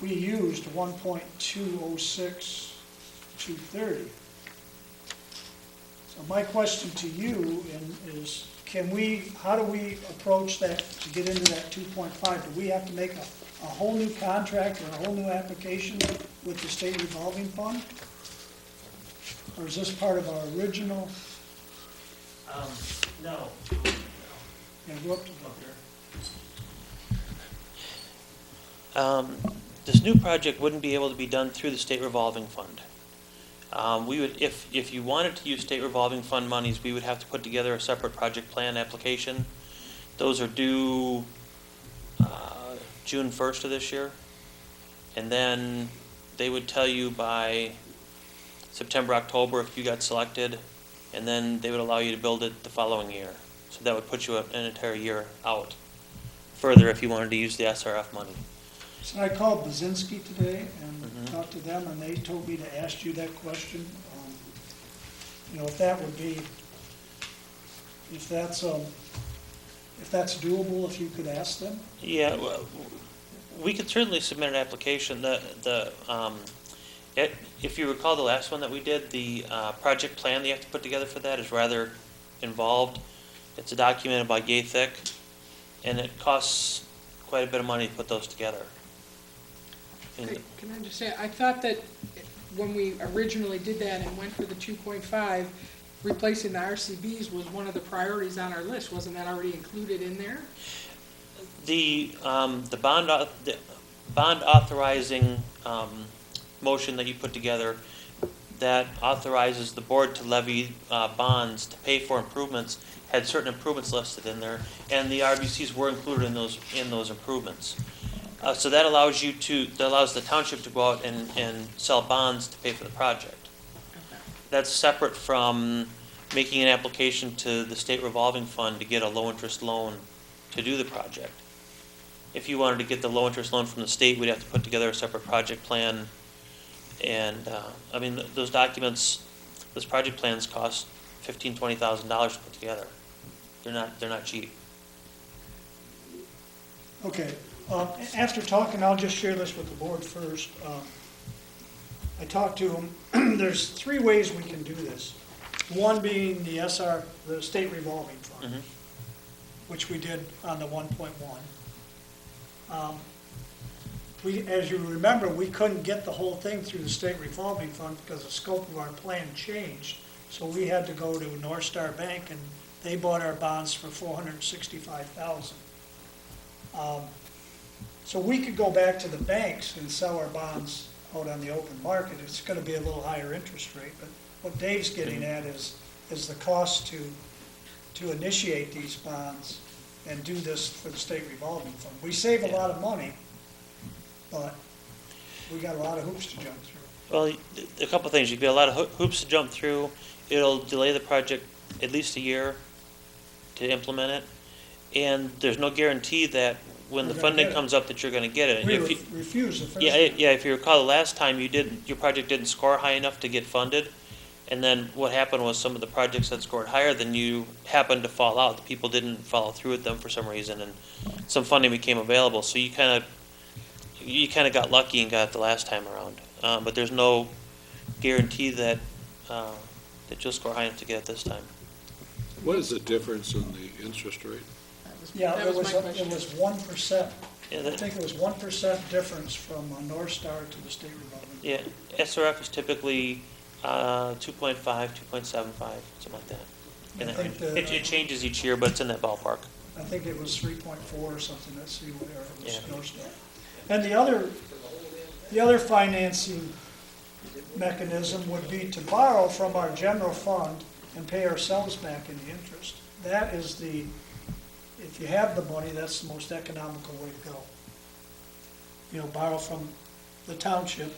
we used 1.206, 230. So my question to you is, how do we approach that to get into that 2.5? Do we have to make a whole new contract or a whole new application with the state revolving fund? Or is this part of our original? No. Yeah, go up to This new project wouldn't be able to be done through the state revolving fund. We would, if you wanted to use state revolving fund monies, we would have to put together a separate project plan application. Those are due June 1st of this year. And then they would tell you by September, October if you got selected, and then they would allow you to build it the following year. So that would put you an entire year out further if you wanted to use the SRF money. So I called Bazinski today and talked to them, and they told me to ask you that question. If that would be, if that's doable, if you could ask them. Yeah, well, we could certainly submit an application. If you recall the last one that we did, the project plan that you have to put together for that is rather involved. It's a document about yay thick, and it costs quite a bit of money to put those together. Can I just say, I thought that when we originally did that and went for the 2.5, replacing the RCBs was one of the priorities on our list. Wasn't that already included in there? The bond authorizing motion that you put together, that authorizes the board to levy bonds to pay for improvements, had certain improvements listed in there, and the RBCs were included in those improvements. So that allows the township to go out and sell bonds to pay for the project. Okay. That's separate from making an application to the state revolving fund to get a low-interest loan to do the project. if you wanted to get the low-interest loan from the state, we'd have to put together a separate project plan. And, I mean, those documents, those project plans cost $15,000-$20,000 to put together. They're not cheap. Okay, after talking, I'll just share this with the board first. I talked to them, there's 3 ways we can do this. One being the the state revolving fund, Mhm. which we did on the 1.1. As you remember, we couldn't get the whole thing through the state revolving fund because the scope of our plan changed. So we had to go to North Star Bank, and they bought our bonds for $465,000. So we could go back to the banks and sell our bonds out on the open market. It's gonna be a little higher interest rate, but what Dave's getting at is the cost to initiate these bonds and do this for the state revolving fund. We save a lot of money, but we got a lot of hoops to jump through. Well, a couple of things. You've got a lot of hoops to jump through. It'll delay the project at least a year to implement it. And there's no guarantee that when We're the gonna funding get it. comes up that you're gonna get it. And We if you- refused the first Yeah, time. yeah, if you recall, the last time your project didn't score high enough to get funded. And then what happened was some of the projects that scored higher than you happened to fall out. The people didn't follow through with them for some reason, and some funding became available. So you kind of got lucky and got it the last time around. But there's no guarantee that you'll score high enough to get it this time. What is the difference in the interest rate? Yeah, That was my question. it was 1%. Yeah, I that- think it was 1% difference from North Star to the state revolving. Yeah, SRF is typically 2.5, 2.75, something like that. In I that think range. It changes each year, but it's in that ballpark. I think it was 3.4 or something, let's see, what it was Yeah. North Star. And the other financing mechanism would be to borrow from our general fund and pay ourselves back in the interest. That is if you have the money, that's the most economical way to go. You know, borrow from the township,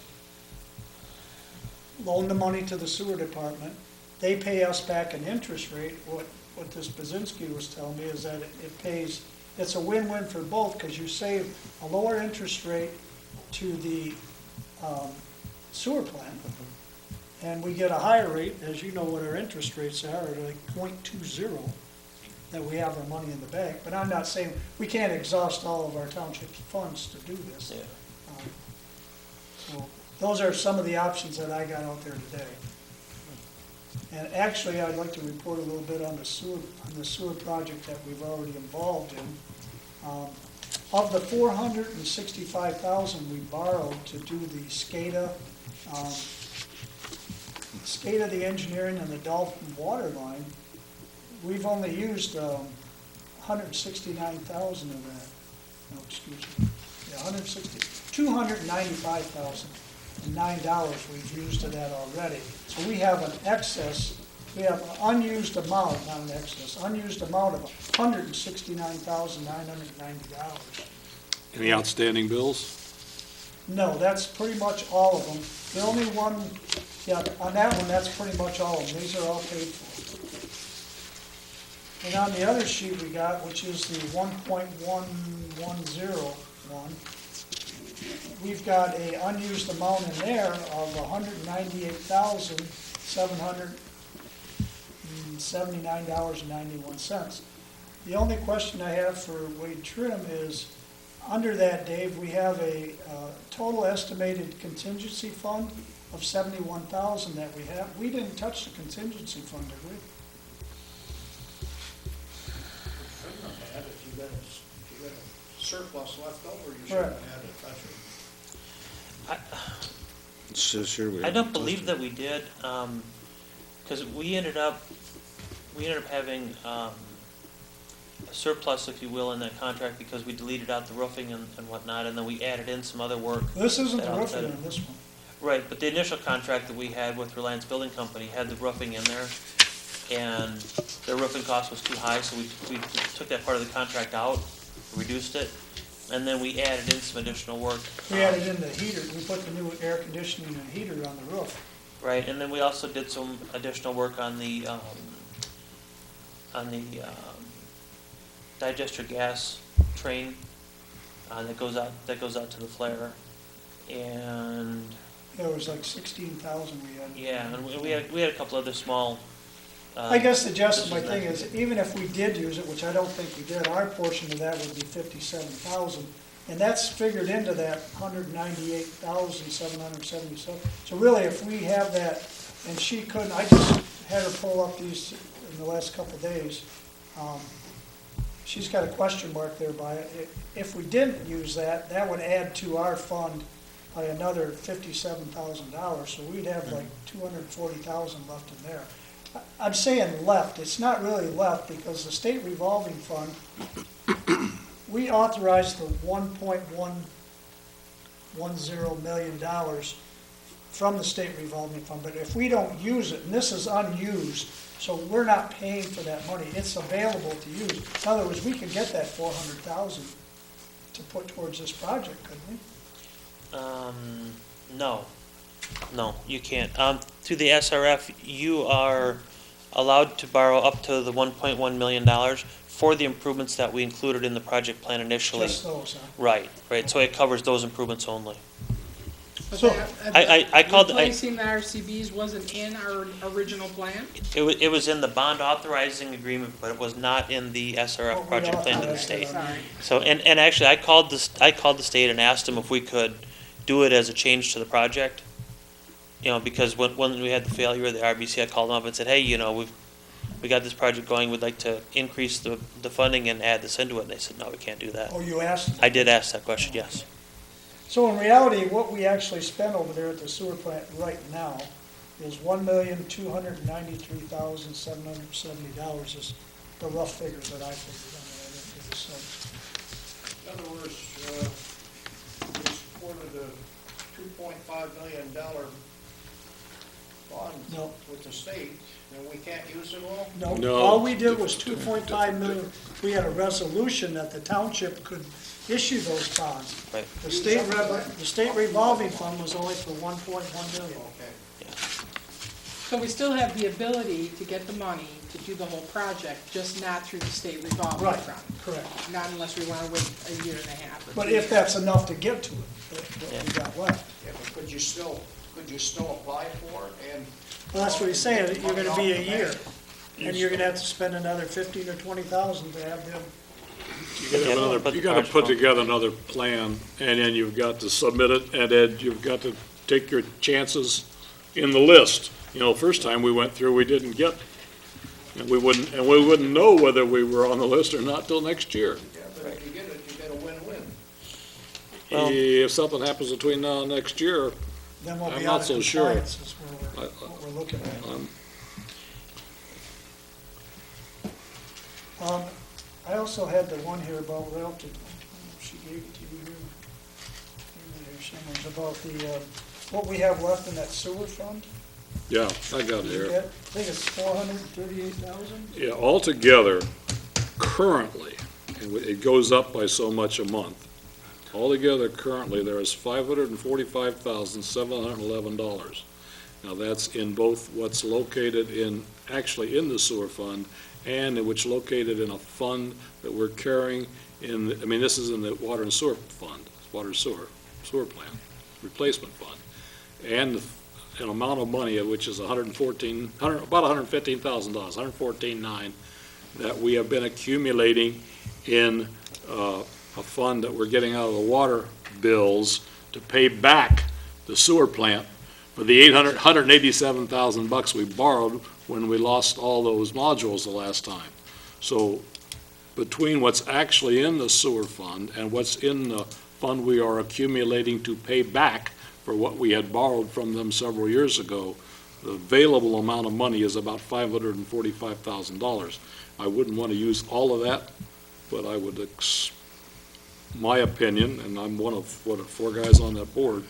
loan the money to the sewer department, they pay us back an interest rate. What this Bazinski was telling me is that it's a win-win for both, because you save a lower interest rate to the sewer plant, and we get a higher rate, as you know what our interest rates are, like 0.20, that we have our money in the bank. But I'm not saying, we can't exhaust all of our township's funds to do this. Yeah. So those are some of the options that I got out there today. And actually, I'd like to report a little bit on the sewer project that we've already involved in. Of the $465,000 we borrowed to do the SCADA, the engineering, and the Dolphin water line, we've only used $169,000 of that. No, excuse me. Yeah, $295,009 we've used of that already. So we have an excess, we have an unused amount, not an excess, unused amount of $169,990. Any outstanding bills? No, that's pretty much all of them. The only one, yeah, on that one, that's pretty much all of them. These are all paid for. And on the other sheet we got, which is the 1.110 we've got a unused amount in there of $198,779.91. The only question I have for Wade Trim is, under that, Dave, we have a total estimated contingency fund of $71,000 that we have. We didn't touch the contingency fund, did we? If you got a surplus left over, you Right. shouldn't have to touch it. It says here we. I don't believe that we did, because we ended up having a surplus, if you will, in that contract because we deleted out the roofing and whatnot, and then we added in some other work. This isn't that the outside roofing of- on this one. Right, but the initial contract that we had with Reliance Building Company had the roofing in there, and the roofing cost was too high, so we took that part of the contract out, reduced it, and then we added in some additional work. We added in the heater, we put the new air conditioning and heater on the roof. Right, and then we also did some additional work on the digester gas train that goes out to the flare. And, Yeah, it was like 16,000 we had. yeah, and we had a couple other small. I guess the gist of my this is thing not- is, even if we did use it, which I don't think we did, our portion of that would be 57,000. And that's figured into that 198,777. So really, if we have that, and she couldn't, I just had her pull up these in the last couple of days. She's got a question mark there by it. If we didn't use that, that would add to our fund by another $57,000. So we'd have like 240,000 left in there. I'm saying left, it's not really left because the state revolving fund, we authorized the $1.110 million from the state revolving fund, but if we don't use it, and this is unused, so we're not paying for that money, it's available to use. In other words, we could get that 400,000 to put towards this project, couldn't we? No, you can't. Through the SRF, you are allowed to borrow up to the $1.1 million for the improvements that we included in the project plan initially. Just those, huh? Right, so it covers those improvements only. But So, I called- Replacing the RCBs wasn't in our original plan? It was in the bond authorizing agreement, but it was not in the Oh, SRF we project plan to the authorized it. state. Sorry. So, and actually, I called the state and asked them if we could do it as a change to the project. You know, because when we had the failure of the RBC, I called them up and said, hey, we got this project going, we'd like to increase the funding and add this into it. And they said, no, we can't do that. oh, you asked? I did ask that question, yes. So in reality, what we actually spend over there at the sewer plant right now is $1,293,770 is the rough figures that I figured. I mean, I didn't do the sums. In other words, we supported a $2.5 million bond No. with the state, and we can't use it all? No, No. all we did was 2.5 million. We had a resolution that the township could issue those bonds. Right. The state revolving fund was only for 1.1 million. Okay. So we still have the ability to get the money to do the whole project, just not through the state revolving Right, fund. correct. Not unless we want to wait a year and a half. or But 2 if years. that's enough to get to it, that we got left. Yeah, but could you still apply for it and? Well, that's what he's saying, you're gonna be a Money off the year. bat? And you're gonna have to spend another 15 or 20,000 to have them. You gotta put together another plan, and then you've got to submit it, and then you've got to take your chances in the list. First time we went through, we didn't get, and we wouldn't know whether we were on the list or not till next year. Yeah, but if you get it, you get a win-win. Well- If something happens between now and next year, Then we'll I'm be not out of so sure. compliance is what we're looking at. I also had the one here about Ralph, she gave it to you here. Maybe there's someone's about the, what we have left in that sewer fund. yeah, I got it Did you here. get? I think it's 438,000. Yeah, altogether, currently, and it goes up by so much a month. Altogether, currently, there is $545,711. Now, that's in both what's located actually in the sewer fund, and in which located in a fund that we're carrying this is in the water and sewer fund, water sewer plant, replacement fund. And an amount of money, which is about $115,000, $114,900, that we have been accumulating in a fund that we're getting out of the water bills to pay back the sewer plant for the $187,000 we borrowed when we lost all those modules the last time. So between what's actually in the sewer fund and what's in the fund we are accumulating to pay back for what we had borrowed from them several years ago, the available amount of money is about $545,000. I wouldn't want to use all of that, but I would, my opinion, and I'm one of, 4 guys on that board,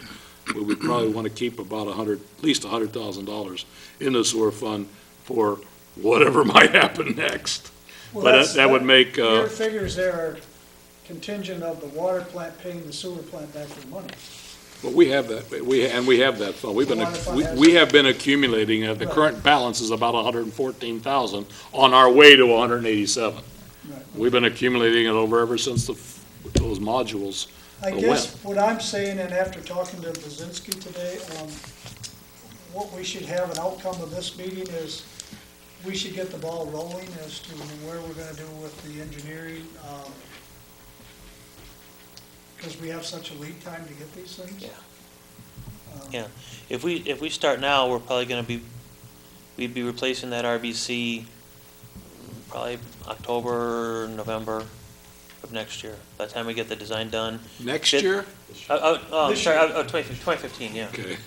we would probably want to keep about at least $100,000 in the sewer fund for whatever might happen next. Well, But that's- that would make, Your figures there are contingent of the water plant paying the sewer plant back their money. but we have that, we have that fund. The water fund has We it. have been accumulating, the Right. current balance is about 114,000 on our way to 187. Right. We've been accumulating it ever since the those modules. I When? guess what I'm saying, and after talking to Blazinski today, what we should have an outcome of this meeting is, we should get the ball rolling as to where we're gonna do with the engineering, because we have such a lead time to get these things. Yeah. Um, Yeah, if we start now, we're probably gonna be, we'd be replacing that RBC probably October, November of next year, by the time we get the design done. Next Did- year? Oh, This sorry, year. 2015, yeah, Okay.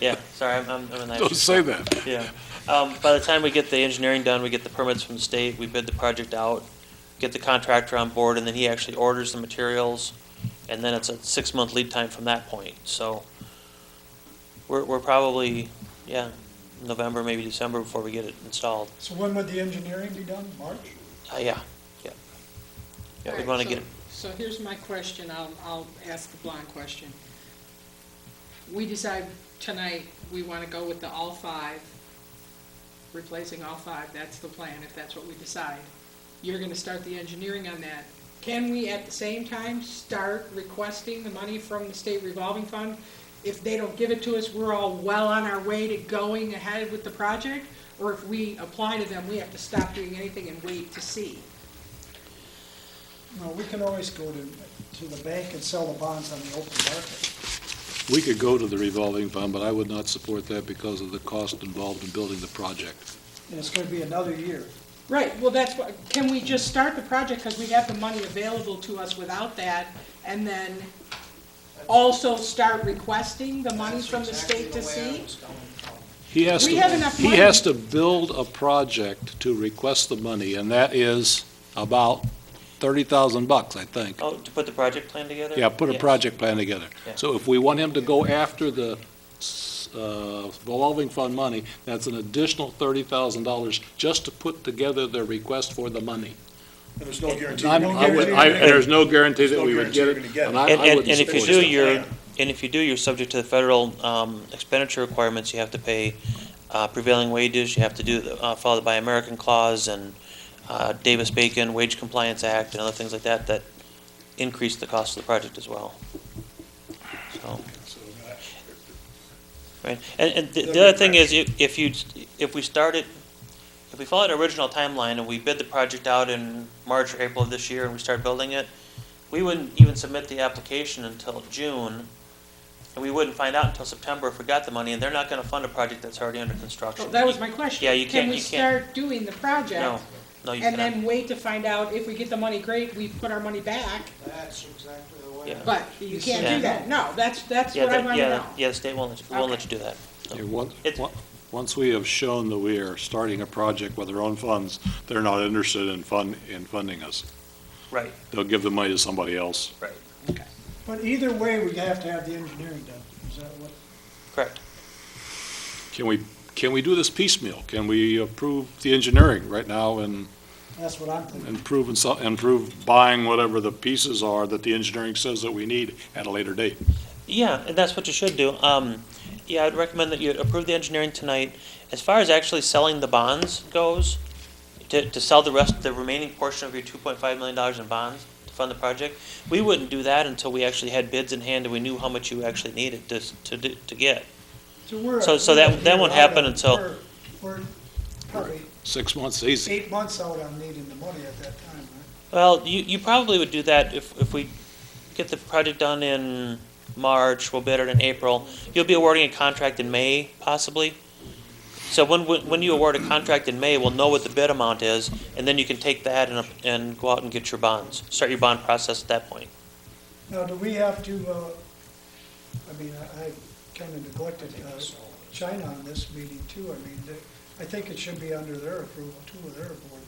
yeah, sorry, I'm in that. Don't say that. Yeah, by the time we get the engineering done, we get the permits from the state, we bid the project out, get the contractor on board, and then he actually orders the materials, and then it's a 6-month lead time from that point, so we're probably, yeah, November, maybe December before we get it installed. So when would the engineering be done? March? Yeah. Yeah, we Alright, wanna so- get, So here's my question, I'll ask the blonde question. We decide tonight, we wanna go with the all 5, replacing all 5, that's the plan, if that's what we decide. You're gonna start the engineering on that. Can we at the same time start requesting the money from the state revolving fund? If they don't give it to us, we're all well on our way to going ahead with the project? Or if we apply to them, we have to stop doing anything and wait to see? No, we can always go to the bank and sell the bonds on the open market. We could go to the revolving fund, but I would not support that because of the cost involved in building the project. And it's gonna be another year. Right, well, that's what, can we just start the project because we have the money available to us without that, and then also start requesting the money from the state to see? He has We have to, enough he money. has to build a project to request the money, and that is about $30,000, I think. oh, to put the project plan together? Yeah, put a Yes. project plan together. Yeah. So if we want him to go after the revolving fund money, that's an additional $30,000 just to put together the request for the money. And there's no guarantee. I'm- you're I gonna would- get it. I- There's no guarantee that There's no we would get guarantee it. you're gonna get it. And I wouldn't And if you support do, it. you're, you're subject to the federal expenditure requirements, you have to pay prevailing wages, you have to do, follow the Buy American Clause and Davis-Bacon Wage Compliance Act and other things like that, that increase the cost of the project as well. So, right, and the other thing is, if we follow the original timeline and we bid the project out in March or April of this year and we start building it, we wouldn't even submit the application until June, and we wouldn't find out until September if we got the money, and they're not gonna fund a project that's already under construction. Oh, that was my question. Yeah, you can't- Can we you can't- start doing the project? No, you And cannot. then wait to find out if we get the money, great, we put our money back, That's exactly the way. Yeah. but you can't Yeah. do that. No, that's Yeah, what I wanna know. yeah, the state won't let you do that. Yeah, It's- Once we have shown that we are starting a project with our own funds, they're not interested in funding us. Right, They'll give the money to somebody else. right, But either way, we have to have the engineering done. Is that what? correct. Can we do this piecemeal? Can we approve the engineering right now and That's what I'm thinking. improve buying whatever the pieces are that the engineering says that we need at a later date? Yeah, and that's what you should do. Yeah, I'd recommend that you approve the engineering tonight. As far as actually selling the bonds goes, to sell the remaining portion of your $2.5 million in bonds to fund the project, we wouldn't do that until we actually had bids in hand and we knew how much you actually needed to get. we're- So that won't happen until- We're probably 6 months, easy. 8 months out on needing the money at that time, right? Well, you probably would do that if we get the project done in March, we'll bid it in April. You'll be awarding a contract in May, possibly. So when you award a contract in May, we'll know what the bid amount is, and then you can take that and go out and get your bonds. Start your bond process at that point. Now, do we have to, I kind of neglected China on this meeting too. I think it should be under their approval too, with their board,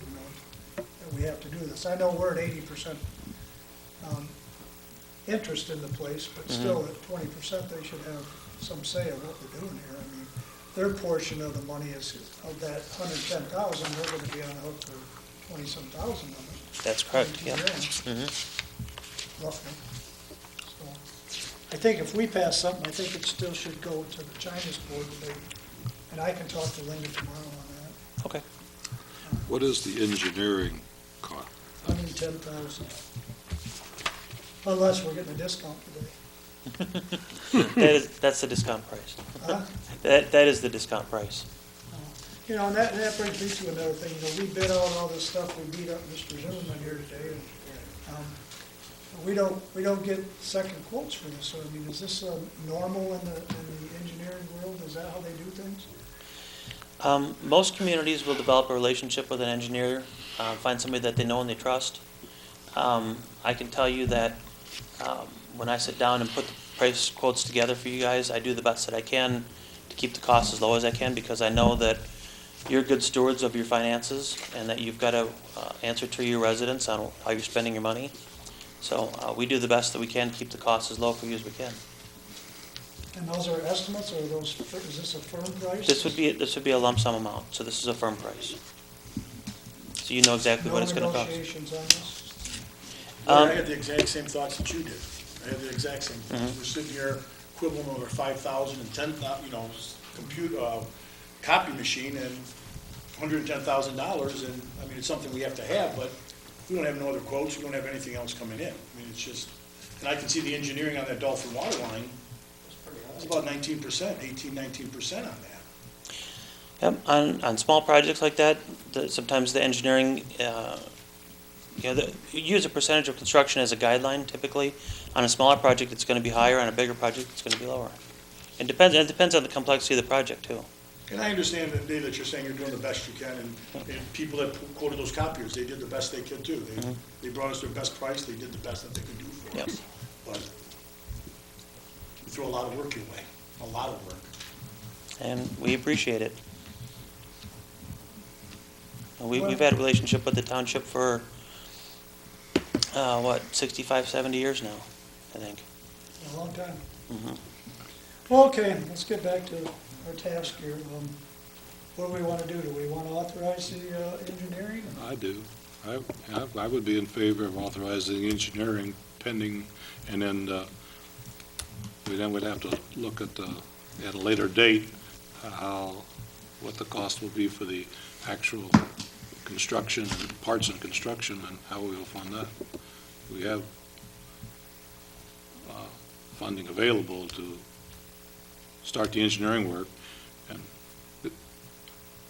that we have to do this. I know we're at 80% interest in the place, but still at 20%, they should have some say of what we're doing here. Their portion of the money is, of that 110,000, they're going to be on the hook for 20-some thousand of it. That's correct, 19 yeah. grand, Mhm. roughly. So, I think if we pass something, I think it still should go to the China's board, and I can talk to Linda tomorrow on that. Okay. What is the engineering cost? 110,000. Unless we're getting a discount today. That's the discount price. Huh? That is the discount price. You know, and that brings me to another thing, you know, we bid out all this stuff, we beat up Mr. Zimmerman here today, and, we don't get second quotes for this, so, I mean, is this normal in the engineering world, is that how they do things? Most communities will develop a relationship with an engineer, find somebody that they know and they trust. I can tell you that when I sit down and put the price quotes together for you guys, I do the best that I can to keep the costs as low as I can, because I know that you're good stewards of your finances and that you've got to answer to your residents on how you're spending your money. So we do the best that we can to keep the costs as low for you as we can. And those are estimates, or are those, is this a firm price? This would be a lump sum amount, so this is a firm price. So you know exactly what it's going to cost. No negotiations on this? I had the exact same thoughts that you did. I had the exact same thoughts. We're sitting here quibbling over 5,000 and 10,000, you know, copy machine and $110,000, and, I mean, it's something we have to have, but we don't have no other quotes, we don't have anything else coming in. I mean, it's just, and I can see the engineering on that Dolphin water line, it's about 19%, 19% on that. Yep, on small projects like that, sometimes the engineering, you use a percentage of construction as a guideline typically. On a smaller project, it's going to be higher. On a bigger project, it's going to be lower. It depends on the complexity of the project too. And I understand that, Dave, that you're saying you're doing the best you can, and people that quoted those copiers, they did the best they could too. They brought us their best price, they did the best that they could do for Yep. us. But you throw a lot of work your way, a lot of work. And we appreciate it. We've had a relationship with the township for, 65, 70 years now, I think. A long time. Mhm. Well, okay, let's get back to our task here. What do we want to do? Do we want to authorize the engineering? I do. I would be in favor of authorizing engineering pending, and then we'd have to look at a later date, what the cost will be for the actual construction, and parts and construction, and how we will fund that. We have funding available to start the engineering work, and,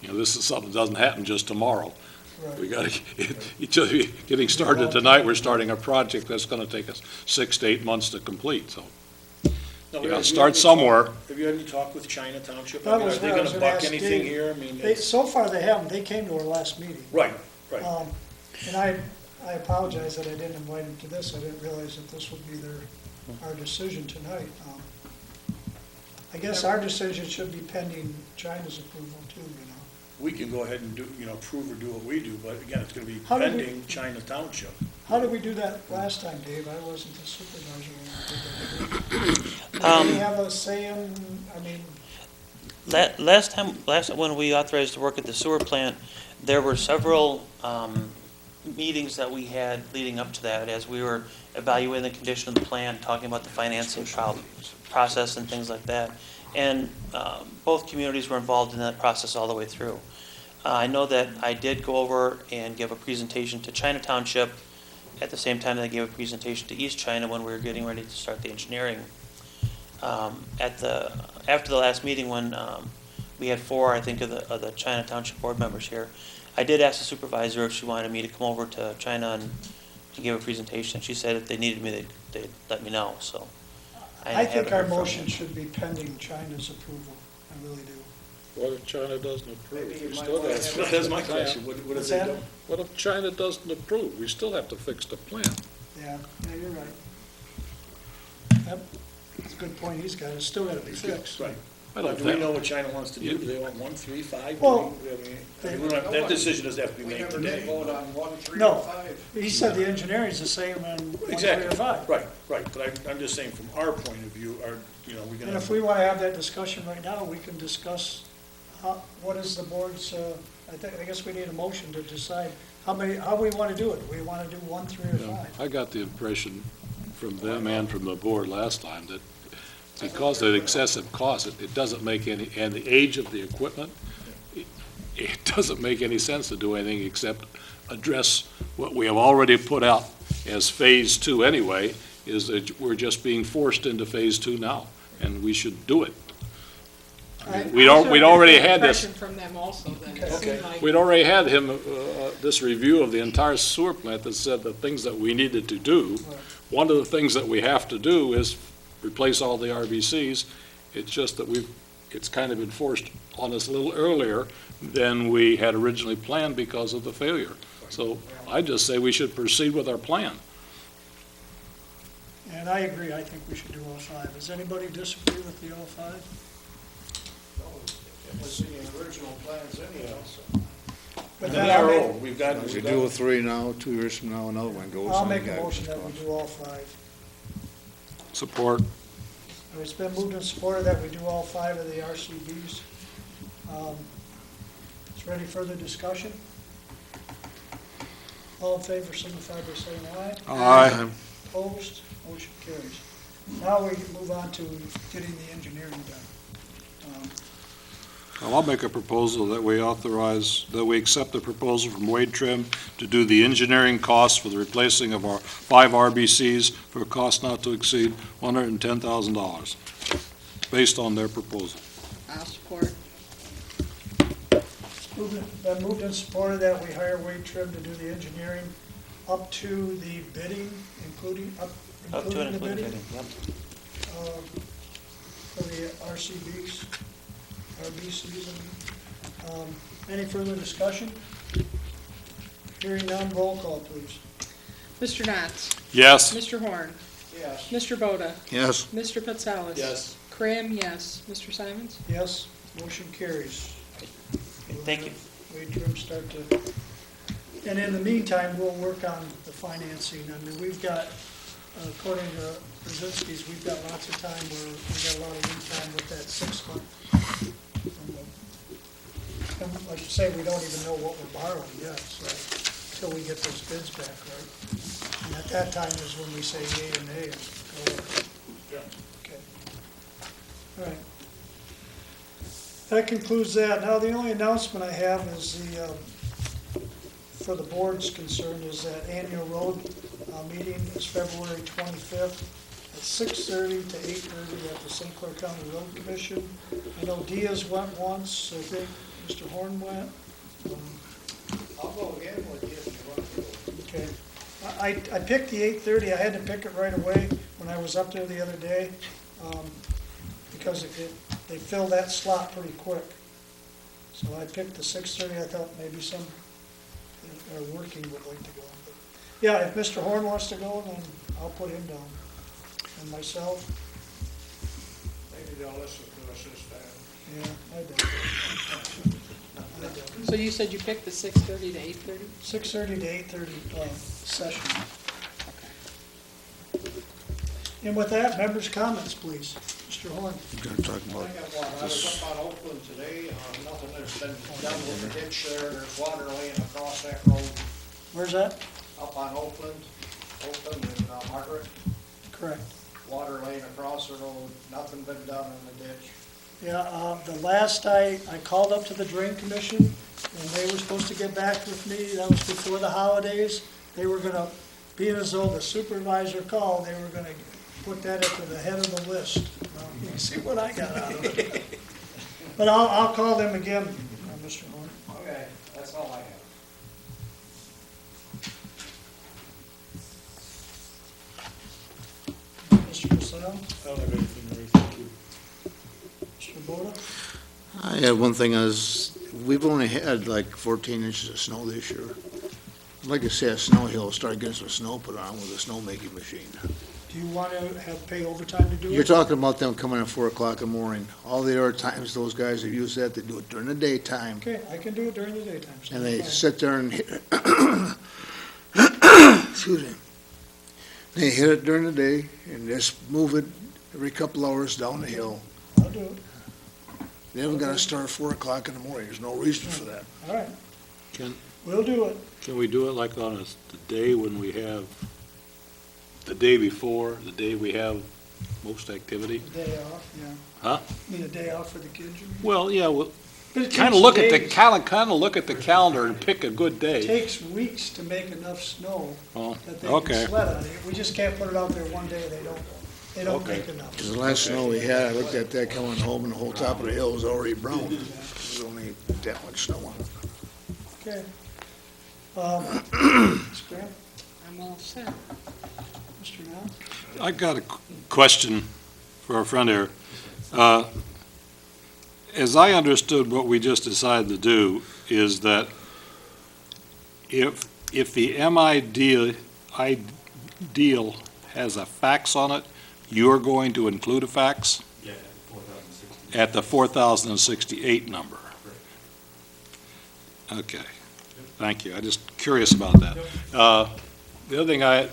this is something that doesn't happen just tomorrow. Right. We got to, getting started tonight, we're starting a project that's going to take us 6 to 8 months to complete, so Now, you got have to start had any somewhere. Have you had any talk with China Township? That I mean, was are they what I was gonna gonna buck ask anything Dave. here? I mean, So far, they haven't. They came to our last meeting. right, right. And I apologize that I didn't invite them to this. I didn't realize that this would be our decision tonight. I guess our decision should be pending China's approval too, We can go ahead and do, approve or do what we do, but again, it's gonna be How did we- pending China Township. How did we do that last time, Dave? I wasn't the supervisor when we did that. Did we have a say in, I mean, Last time when we authorized to work at the sewer plant, there were several meetings that we had leading up to that as we were evaluating the condition of the plant, talking about the financing process and things like that. And both communities were involved in that process all the way through. I know that I did go over and give a presentation to China Township at the same time that I gave a presentation to East China when we were getting ready to start the engineering. After the last meeting, when we had 4, I think, of the China Township Board members here, I did ask the supervisor if she wanted me to come over to China and give a presentation. She said if they needed me, they'd let me know, so. I think haven't our heard from motion them. should be pending China's approval. I really do. What if China doesn't approve? Maybe you We might still wanna got to have That's my question. What have What's they that? done? What if China doesn't approve? We still have to fix the plant. Yeah, you're right. Yep, that's a good point he's got. It's still got to be fixed. Right. I don't Do we think- know what China wants to do? Do they want 1, 3, 5? Well, That decision doesn't have to be We made never did today. vote on 1, 3, No. or 5. He said the engineering's the same in 1, 3, Exactly, or 5. right. But I'm just saying from our point of view, we're And gonna. if we want to have that discussion right now, we can discuss what is the board's, I guess we need a motion to decide how we want to do it. Do we want to do 1, 3, or 5? I got the impression from them and from the board last time that because of the excessive cost, it doesn't make any, and the age of the equipment, it doesn't make any sense to do anything except address what we have already put out as phase 2 anyway, is that we're just being forced into phase two now, and we should do it. We'd already had this. Impression from them also, then it Okay. seemed like. We'd already had this review of the entire sewer plant that said the things that we needed to do. One of the things that we have to do is replace all the RBCs. It's just that it's kind of enforced on us a little earlier than we had originally planned because of the failure. So I just say we should proceed with our plan. And I agree, I think we should do all five. Does anybody disagree with the all five? It was in the original plans anyhow, so. With And that, they are I'll make- old, we've got, If you do a 3 now, 2 years from now, another one goes. I'll and make you a got motion that we costs. do all five. Support. It's been moved and supported that we do all five of the RCBs. Is there any further discussion? All in favor, signify by saying aye. Aye. Opposed, motion carries. Now we move on to getting the engineering done. Well, I'll make a proposal that we accept the proposal from Wade Trim to do the engineering costs for the replacing of our 5 RBCs for a cost not to exceed $110,000, based on their proposal. I'll support. Been moved and supported that we hire Wade Trim to do the engineering up to the bidding, including Up to and the including bidding bidding, yep. for the RBCs. Any further discussion? Hearing none, roll call, please. Mr. Knotts? Yes. Mr. Horn? Yes. Mr. Boda? Yes, Mr. Patsalis? yes. Cram, yes. Mr. Simons? Yes, motion carries. Thank you. Wade Trim start to, and in the meantime, we'll work on the financing. I mean, we've got, according to Brzezinski's, we've got lots of time where we've got a lot of lead time with that 6 month. And like you say, we don't even know what we're borrowing yet, so, until we get those bids back, right? And at that time is when we say yea or nay. Okay. All right. That concludes that. Now, the only announcement I have is for the board's concern, is that annual road meeting is February 25th at 6:30 to 8:30 at the St. Clair County Road Commission. I know Diaz went once, I think Mr. Horn went. I'll go again with you if you want to. Okay. I picked the 8:30, I had to pick it right away when I was up there the other day, because they filled that slot pretty quick. So I picked the 6:30, I thought maybe some working would like to go. But yeah, if Mr. Horn wants to go, then I'll put him down. And myself, Maybe they'll listen to us this time. yeah, I doubt it. I doubt it. So you said you picked the 6:30 to 8:30? 6:30 to 8:30 session. And with that, members' comments, please. Mr. Horn. we're gonna talk I about got one. I was up on Oakland today, nothing has been done with the ditch there, there's water laying across that road. Where's that? Up on Oakland and Margaret, Correct. water laying across the road, nothing been done in the ditch. Yeah, the last I called up to the Drain Commission, and they were supposed to get back with me, that was before the holidays. They were gonna, being as though the supervisor called, they were gonna put that at the head of the list. You can see what I got out of it. But I'll call them again, Mr. Horn. Okay, that's all I have. Mr. Purcell, I don't have anything, Larry, thank you. Mr. Boda? I had one thing is, we've only had like 14 inches of snow this year. I'd like to see a snow hill, start getting some snow put on with a snowmaking machine. Do you want to pay overtime to do it? You're talking about them coming at 4 o'clock in the morning. All the other times, those guys have used that, they do it during the daytime. Okay, I can do it during the daytime. so And they fine. sit there and hit, excuse me. They hit it during the day and just move it every couple hours down the hill. I'll do it. They haven't got to start 4 o'clock in the morning. There's no reason for that. All right. Can- We'll do it. Can we do it like on the day when we have, the day before, the day we have most activity? Day off, yeah. Huh? Need a day off for the kids? you mean? Well, yeah, well, But it kind of takes look at the, days. kind of look at the calendar and pick a good It day. takes weeks to make enough snow Oh, that they okay. can sled on it. We just can't put it out there one day, they don't Okay. make enough. Because the last snow we had, I looked at that coming home and the whole top of the hill was already brown. There's only that much snow on it. Okay. Ms. Graham, I'm all set. Mr. Now? I got a question for our friend here. As I understood what we just decided to do is that if the MID ideal has a fax on it, you're going to include a fax Yeah, at 4,060. at the 4,068 number. Okay, thank you. I'm just curious about that. The other thing and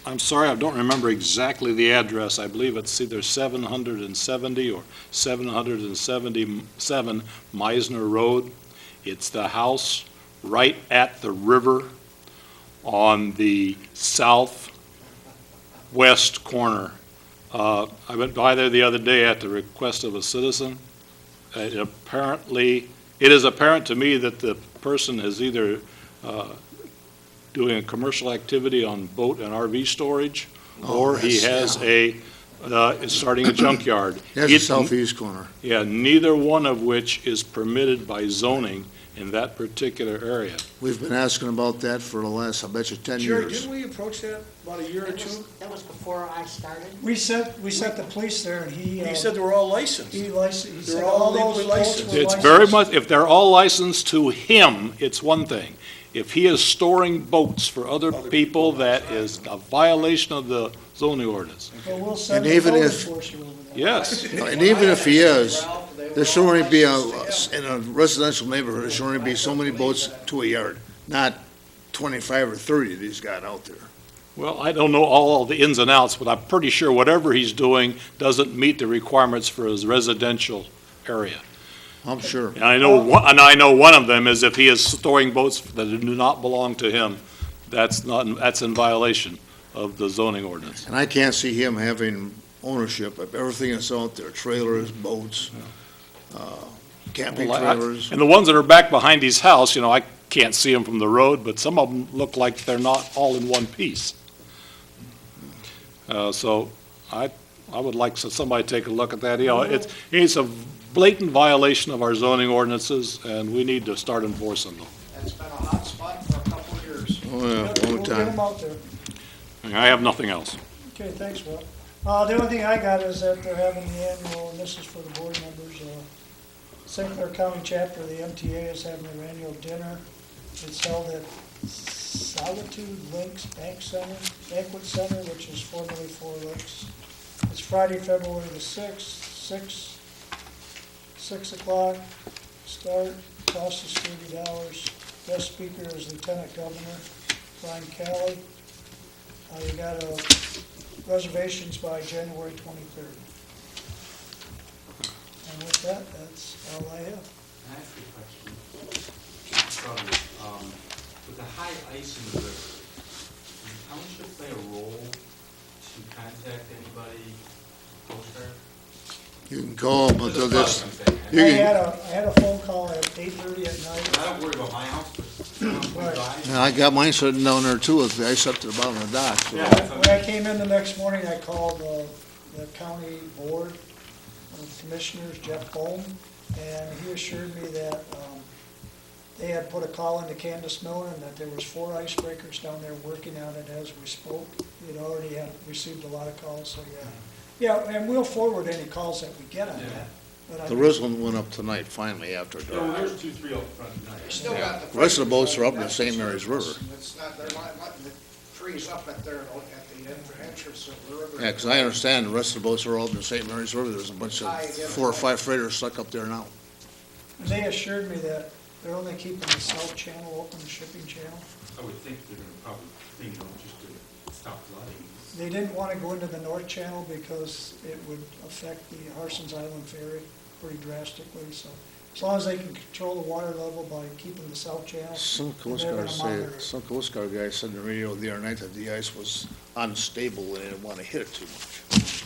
I'm sorry, I don't remember exactly the address. I believe it's either 770 or 777 Meisner Road. It's the house right at the river on the southwest corner. I went by there the other day at the request of a citizen. It is apparent to me that the person is either doing a commercial activity on boat and RV storage, or he has is starting a junkyard. That's the southeast corner. Yeah, neither one of which is permitted by zoning in that particular area. We've been asking about that for the last, I bet you, 10 Jerry, years. didn't we approach that about a year or two? That was before I started. We sent the police there and he said they were all licensed. he said They're all those legally boats licensed. were It's very much, if they're all licensed to him, it's one thing. If he is storing boats for other people, that is a violation of the zoning ordinance. But we'll send And the even code if- enforcer over there. Yes, And even if he is, there should only be in a residential neighborhood, there should only be so many boats to a yard, not 25 or 30 that he's got out there. well, I don't know all the ins and outs, but I'm pretty sure whatever he's doing doesn't meet the requirements for his residential area. I'm sure. And I know one of them is if he is storing boats that do not belong to him, that's in violation of the zoning ordinance. And I can't see him having ownership of everything that's out there, trailers, boats, camping Well, trailers. And the ones that are back behind his house, I can't see them from the road, but some of them look like they're not all in one piece. So I would like somebody to take a look at that. It's a blatant violation of our zoning ordinances, and we need to start enforcing them. That's been a hot spot for a couple of years. Oh, yeah, We'll long get them time. out there. I have nothing else. Okay, thanks, Will. The only thing I got is that they're having the annual, and this is for the board members, St. Clair County chapter of the MTA is having their annual dinner. It's held at Solitude Links Banquet Center, which is formerly Four Lakes. It's Friday, February the 6th, 6 o'clock, start, cost is $30. Guest speaker is Lieutenant Governor Brian Kelly. You got reservations by January 23rd. And with that, that's all I have. Can I ask you a question? Probably, with the high ice in the river, does the township play a role to contact anybody, Coast Guard? You can call them until this, I'm saying. You I can- had a phone call at 8:30 at night. I don't worry about my house, but someone Right. drives. and I got mine sitting down there too, with the ice up to the bottom of the dock. So Yeah, that's When I came in the next morning, I called the county board of commissioners, Jeff Bowman, and he assured me that they had put a call into Candace Miller and that there was 4 icebreakers down there working on it as we spoke. He'd already received a lot of calls, so yeah. Yeah, and we'll forward any calls that we get on that. But I- the rest one went up tonight finally after Yeah, dark. well, there's 2, 3 out front They tonight. still got The rest of the boats are up in the That's St. what's Mary's River. It's not, they're not letting the trees up at the entrance of the river. Yeah, 'cause I understand the rest of the boats are all in the St. Mary's River. There's a bunch of 4 or 5 freighters stuck up there now. And they assured me that they're only keeping the south channel open, the shipping channel. I would think they're gonna probably clean it up just to stop flooding. They didn't want to go into the north channel because it would affect the Harson's Island ferry pretty drastically, so as long as they can control the water level by keeping the south channel. Some Coast they're Guard gonna monitor it. some Coast Guard guy said on the radio the other night that the ice was unstable and they didn't want to hit it too much.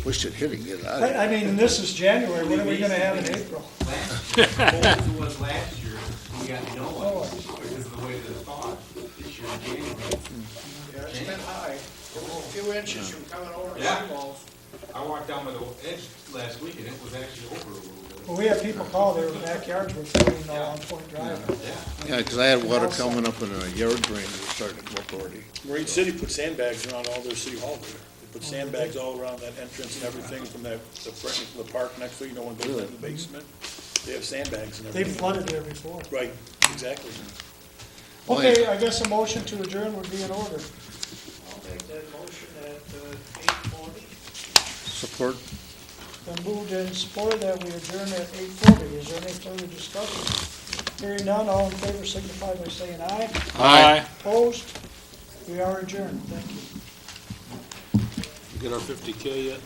Wish it hit and get out of I here. mean, and this is January, what are we gonna have in April? Last year, cold as it was last year, we got no one, because of the way the thaw, this year, in January. Yeah, it's been high, a few inches from coming over the Yeah. seawalls. I walked down by the edge last week and it was actually over a little bit. Well, we had people call, their backyards were flooding along Point Drive. Yeah. Yeah, because I had water coming up in a yard drain that started to go up already. Marine City put sandbags around all their city hall there. They put sandbags all around that entrance and everything from that, the park next to, you know, when it goes in the basement. They have sandbags and They everything. flooded there before. Right, exactly. Okay, I guess a motion to adjourn would be in order. I'll make that motion at 8:40. Support? Been moved and supported that we adjourn at 8:40. Is there any further discussion? Hearing none, all in favor signify by saying aye. Aye. Opposed? We are adjourned. Thank you. Get our 50K yet?